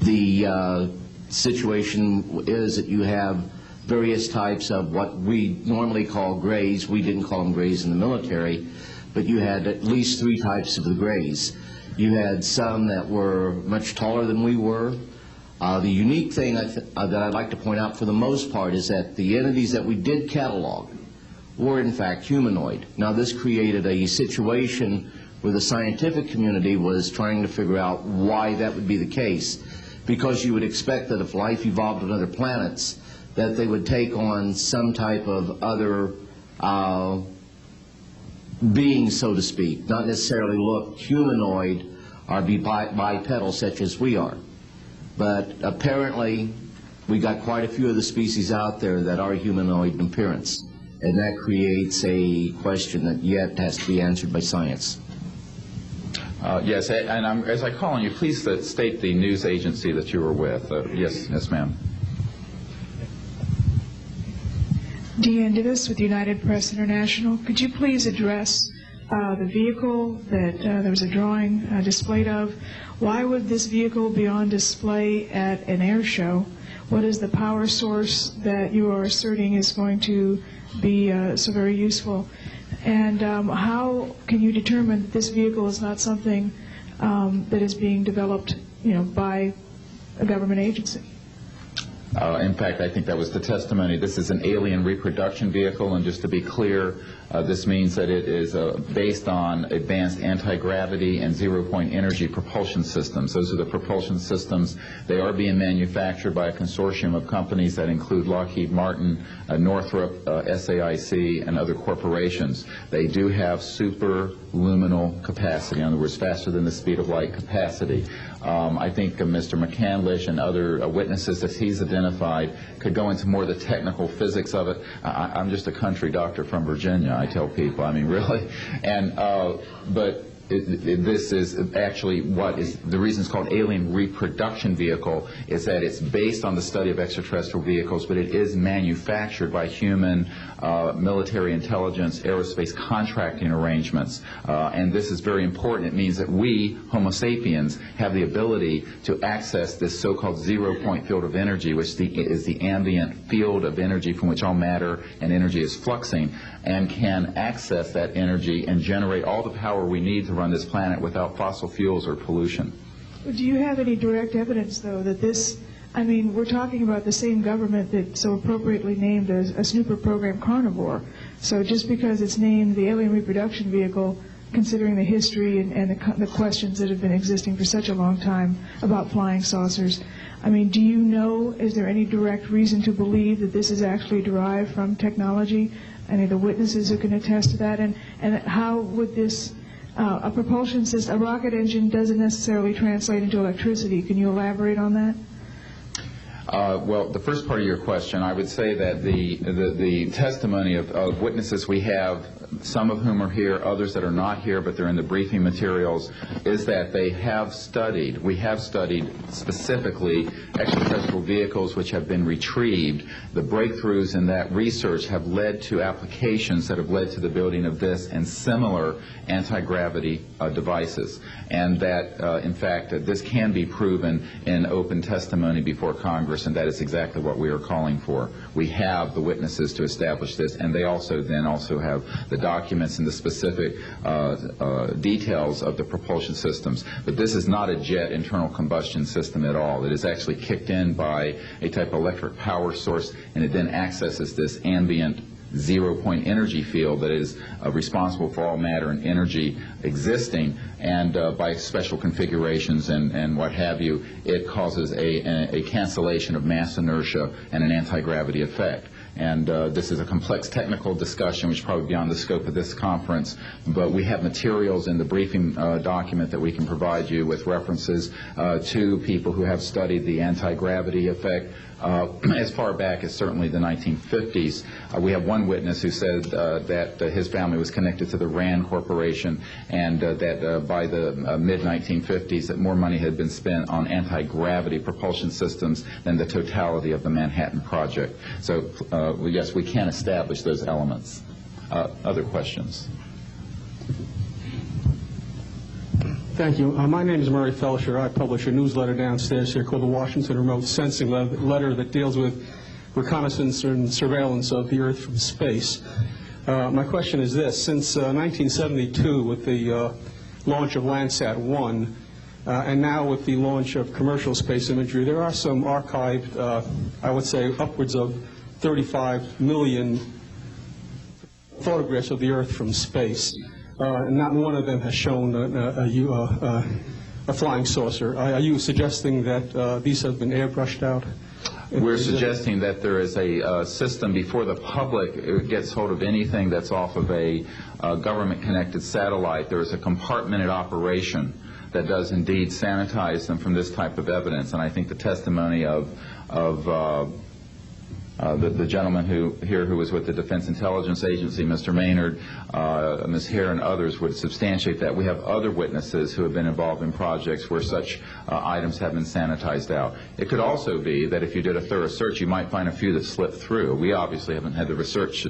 Q: The situation is that you have various types of what we normally call grays. We didn't call them grays in the military, but you had at least 3 types of the grays. You had some that were much taller than we were. The unique thing that I'd like to point out for the most part is that the entities that we did catalog were in fact humanoid. Now this created a situation where the scientific community was trying to figure out why that would be the case, because you would expect that if life evolved on other planets, that they would take on some type of other being, so to speak, not necessarily look humanoid or be bipedal such as we are. But apparently we got quite a few of the species out there that are humanoid in appearance, and that creates a question that yet has to be answered by science.
B: Yes, and as I call on you, please state the news agency that you were with. Yes, ma'am.
A: Deanne Divis with United Press International. Could you please address the vehicle that there was a drawing displayed of? Why would this vehicle be on display at an air show? What is the power source that you are asserting is going to be so very useful? And how can you determine that this vehicle is not something that is being developed, by a government agency?
B: In fact, I think that was the testimony. This is an alien reproduction vehicle, and just to be clear, this means that it is based on advanced anti-gravity and zero-point energy propulsion systems. Those are the propulsion systems. They are being manufactured by a consortium of companies that include Lockheed Martin, Northrop, SAIC, and other corporations. They do have superluminal capacity, in other words, faster than the speed of light capacity. I think Mr. McCandlish and other witnesses that he's identified could go into more of the technical physics of it. I'm just a country doctor from Virginia, I tell people. I mean, really. And but this is actually what is the reason it's called alien reproduction vehicle is that it's based on the study of extraterrestrial vehicles, but it is manufactured by human military intelligence, aerospace contracting arrangements. And this is very important. It means that we, Homo sapiens, have the ability to access this so-called zero-point field of energy, which is the ambient field of energy from which all matter and energy is fluxing, and can access that energy and generate all the power we need to run this planet without fossil fuels or pollution.
A: Do you have any direct evidence, though, that this, we're talking about the same government that so appropriately named a snooper program Carnivore. So just because it's named the alien reproduction vehicle, considering the history and the questions that have been existing for such a long time about flying saucers, do you know, is there any direct reason to believe that this is actually derived from technology? Any of the witnesses who can attest to that? And how would this, a propulsion system, a rocket engine doesn't necessarily translate into electricity. Can you elaborate on that?
B: Well, the first part of your question, I would say that the testimony of witnesses we have, some of whom are here, others that are not here, but they're in the briefing materials, is that we have studied specifically extraterrestrial vehicles which have been retrieved. The breakthroughs in that research have led to applications that have led to the building of this and similar anti-gravity devices. And that, in fact, this can be proven in open testimony before Congress, and that is exactly what we are calling for. We have the witnesses to establish this, and they also have the documents and the specific details of the propulsion systems. But this is not a jet internal combustion system at all. It is actually kicked in by a type of electric power source, and it then accesses this ambient zero-point energy field that is responsible for all matter and energy existing, and by special configurations and what have you, it causes a cancellation of mass inertia and an anti-gravity effect. And this is a complex technical discussion which is probably beyond the scope of this conference, but we have materials in the briefing document that we can provide you with references to people who have studied the anti-gravity effect as far back as certainly the 1950s. We have one witness who said that his family was connected to the RAND Corporation, and that by the mid-1950s that more money had been spent on anti-gravity propulsion systems than the totality of the Manhattan Project. So yes, we can establish those elements. Other questions?
C: Thank you. My name is Murray Felsher. I publish a newsletter downstairs here called the Washington Remote Sensing Letter that deals with reconnaissance and surveillance of the Earth from space. My question is this. Since 1972, with the launch of Landsat 1, and now with the launch of commercial space imagery, there are some archived, I would say, upwards of 35 million photographs of the Earth from space. Not one of them has shown a flying saucer. Are you suggesting that these have been airbrushed out?
B: We're suggesting that there is a system before the public gets hold of anything that's off of a government-connected satellite. There is a compartmented operation that does indeed sanitize them from this type of evidence. And I think the testimony of the gentleman who was with the Defense Intelligence Agency, Mr. Maynard, Ms. Hare, and others would substantiate that. We have other witnesses who have been involved in projects where such items have been sanitized out. It could also be that if you did a thorough search, you might find a few that slipped through. We obviously haven't had the research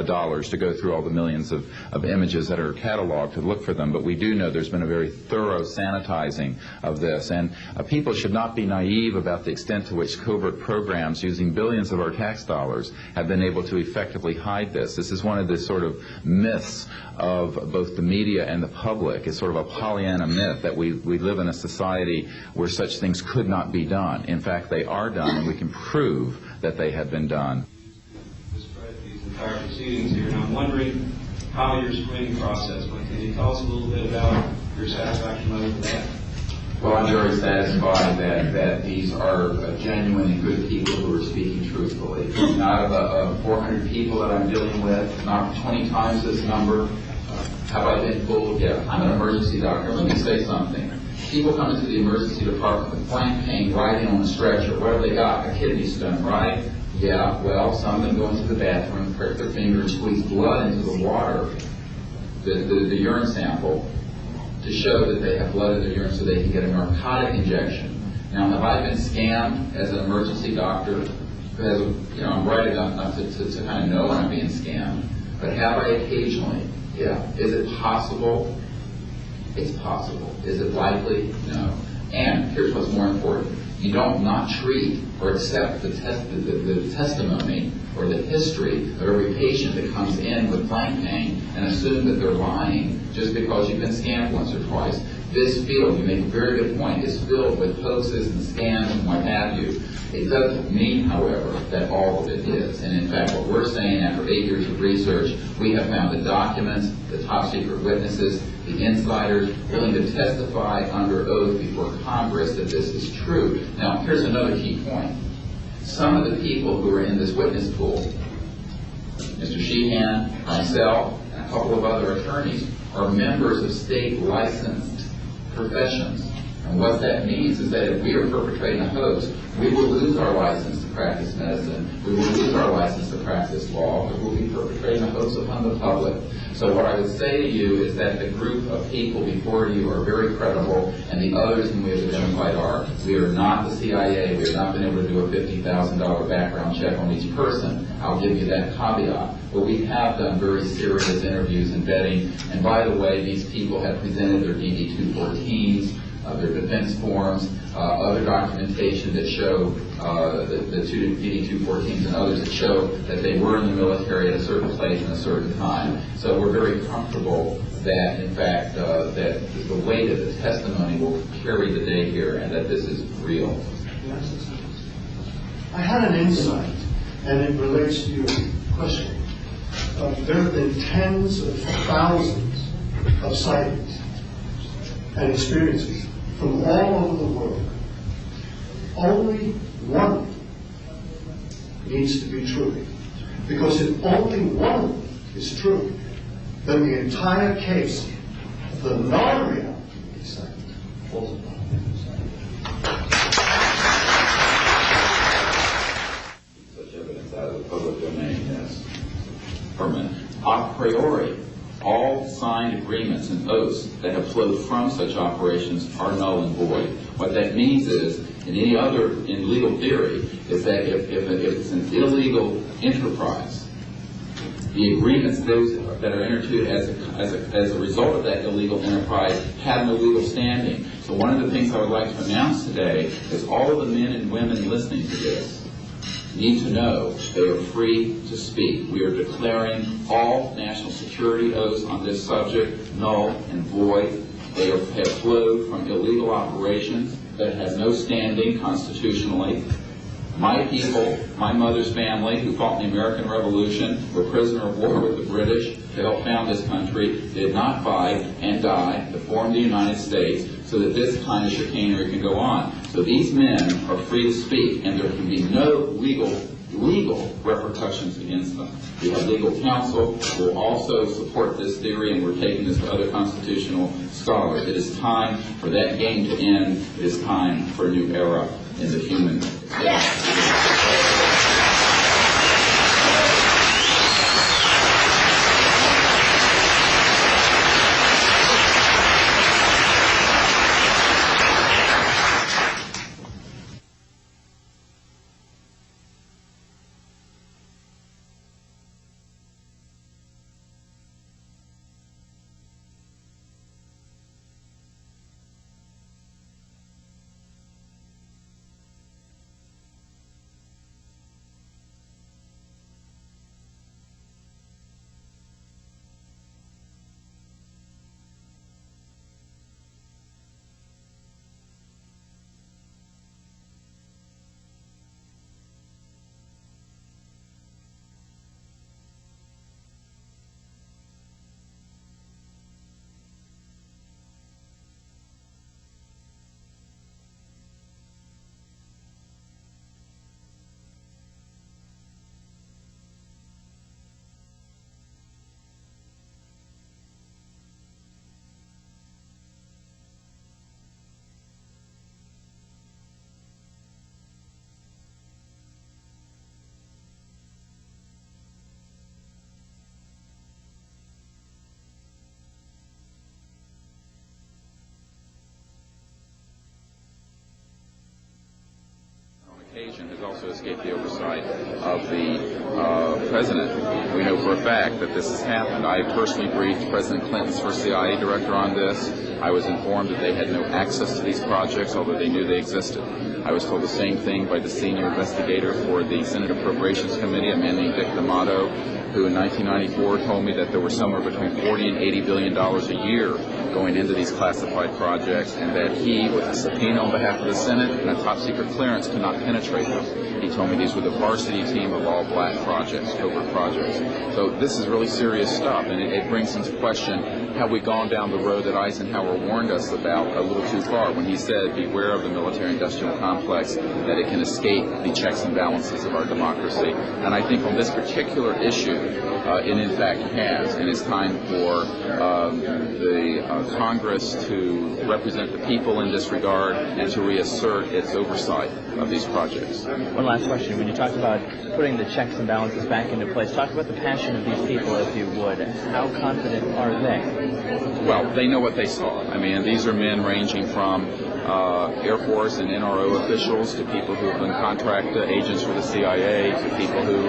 B: dollars to go through all the millions of images that are cataloged to look for them, but we do know there's been a very thorough sanitizing of this. And people should not be naive about the extent to which covert programs using billions of our tax dollars have been able to effectively hide this. This is one of the sort of myths of both the media and the public. It's sort of a Pollyanna myth that we live in a society where such things could not be done. In fact, they are done, and we can prove that they have been done.
D: Describe these entire proceedings here, and I'm wondering how your screening process went. Can you tell us a little bit about your satisfaction level with that?
B: Well, I'm very satisfied that these are genuine and good people who are speaking truthfully. Not of 400 people that I'm dealing with, not 20 times this number. Have I been fooled? Yeah. I'm an emergency doctor. Let me say something. People come into the emergency department with flank pain, riding on a stretcher. What have they got? A kidney stone, right? Yeah, well, some of them go into the bathroom, prick their finger, and squeeze blood into the water, the urine sample, to show that they have blood in their urine so they can get a narcotic injection. Now, have I been scammed as an emergency doctor? Because, I'm right enough to kind of know when I'm being scammed. But have I occasionally? Yeah. Is it possible? It's possible. Is it likely? No. And here's what's more important. You don't not treat or accept the testimony or the history of every patient that comes in with flank pain and assume that they're lying just because you've been scammed once or twice. This field, you make a very good point, is filled with hoaxes and scams and what have you. It doesn't mean, however, that all of it is. And in fact, what we're saying after 8 years of research, we have found the documents, the top secret witnesses, the insiders willing to testify under oath before Congress that this is true. Now, here's another key point. Some of the people who are in this witness pool, Mr. Sheehan, myself, and a couple of other attorneys, are members of state licensed professions. And what that means is that if we are perpetrating a hoax, we will lose our license to practice medicine. We will lose our license to practice law. We will be perpetrating a hoax upon the public. So what I would say to you is that the group of people before you are very credible, and the others whom we have identified are. We are not the CIA. We have not been able to do a $50,000 background check on each person. I'll give you that caveat. But we have done very serious interviews and vetting. And by the way, these people have presented their DD-214s, their defense forms, other documentation that show the two DD-214s and others that show that they were in the military at a certain place and a certain time. So we're very comfortable that, in fact, that the weight of the testimony will carry the day here and that this is real.
E: I had an insight, and it relates to your question. There have been tens of thousands of sightings and experiences from all over the world. Only one needs to be true. Because if only one is true, then the entire case of the non-reality of the sighting falls apart.
B: Such evidence out of the public domain, yes. Permanent. A priori, all signed agreements and oaths that have flowed from such operations are null and void. What that means is, in legal theory, is that if it's an illegal enterprise, the agreements those that are entered into as a result of that illegal enterprise have no legal standing. So one of the things I would like to announce today is all of the men and women listening to this, need to know they are free to speak. We are declaring all national security oaths on this subject null and void. They have flowed from illegal operations that has no standing constitutionally. My people, my mother's family, who fought in the American Revolution, were prisoner of war with the British to help found this country, did not fight and die to form the United States so that this kind of chicanery can go on. So these men are free to speak, and there can be no legal repercussions against them. We have legal counsel who will also support this theory, and we're taking this to other constitutional scholars. It is time for that game to end. It is time for a new era in the human experience. Has also escaped the oversight of the president. We know for a fact that this has happened. I personally briefed President Clinton's first CIA director on this. I was informed that they had no access to these projects, although they knew they existed. I was told the same thing by the senior investigator for the Senate Appropriations Committee, a man named Dick D'Amato, who in 1994 told me that there were somewhere between $40 and $80 billion a year going into these classified projects, and that he, with a subpoena on behalf of the Senate and a top-secret clearance, could not penetrate them. He told me these were the varsity team of all black projects, covert projects. So this is really serious stuff, and it brings into question, have we gone down the road that Eisenhower warned us about a little too far when he said, beware of the military-industrial complex, that it can escape the checks and balances of our democracy. And I think on this particular issue, it in fact has, and it's time for the Congress to represent the people in this regard and to reassert its oversight of these projects.
F: One last question. When you talk about putting the checks and balances back into place, talk about the passion of these people, if you would. How confident are they?
B: Well, they know what they saw. I mean, these are men ranging from Air Force and NRO officials to people who have been contract agents for the CIA to people who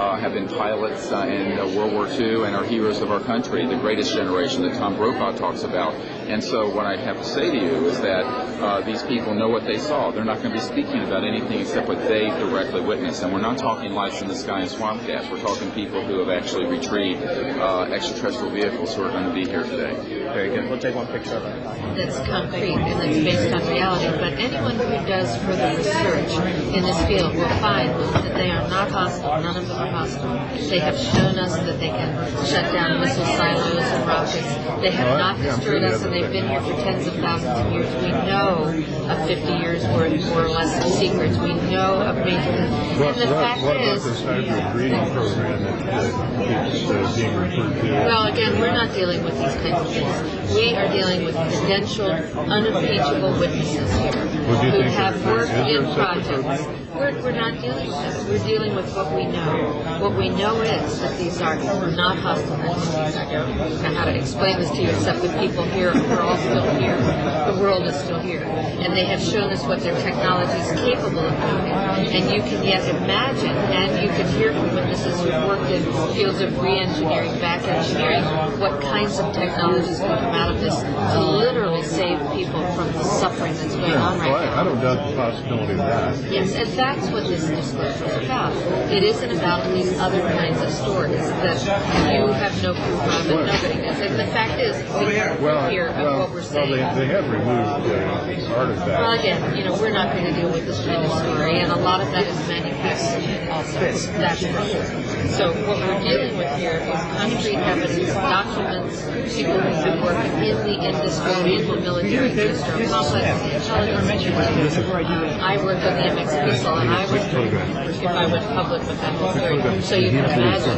B: have been pilots in World War II and are heroes of our country, the greatest generation that Tom Brokaw talks about. And so what I have to say to you is that these people know what they saw. They're not going to be speaking about anything except what they directly witnessed. And we're not talking lights in the sky and swamp gas. We're talking people who have actually retrieved extraterrestrial vehicles who are going to be here today.
F: Very good. We'll take one picture of it.
T: That's concrete and that's based on reality, but anyone who does further research in this field will find that they are not hostile. None of them are hostile. They have shown us that they can shut down missile silos and rockets. They have not destroyed us, and they've been here for tens of thousands of years. We know of 50 years worth, more or less, of secrets. We know of major... And the fact is...
J: this hybrid breeding program that keeps being referred to?
T: Well, again, we're not dealing with these kinds of things. We are dealing with credentialed, unimpeachable witnesses here who have worked in projects. We're not dealing with that. We're dealing with what we know. What we know is that these are not hostile entities. I don't know how to explain this to you, except that people here are all still here. The world is still here. And they have shown us what their technology is capable of doing. And you can yet imagine, and you can hear from witnesses who've worked in fields of re-engineering, back engineering, what kinds of technologies can come out of this to literally save
H: save people from the suffering that's going on right now.
J: I don't doubt the possibility of that.
H: Yes, and that's what this disclosure is about. It isn't about these other kinds of stories that you have no proof of and nobody does. And the fact is, we hear of what we're saying.
J: Well, they have removed artifacts.
H: Well, again, we're not going to deal with this kind of story, and a lot of that is manufactured also. That's for sure. So what we're dealing with here is concrete evidence, documents, people who've been working in the industry, in the military industry, complex intelligence. I worked on the MX missile, and I was if I went public with that whole story. So you can imagine.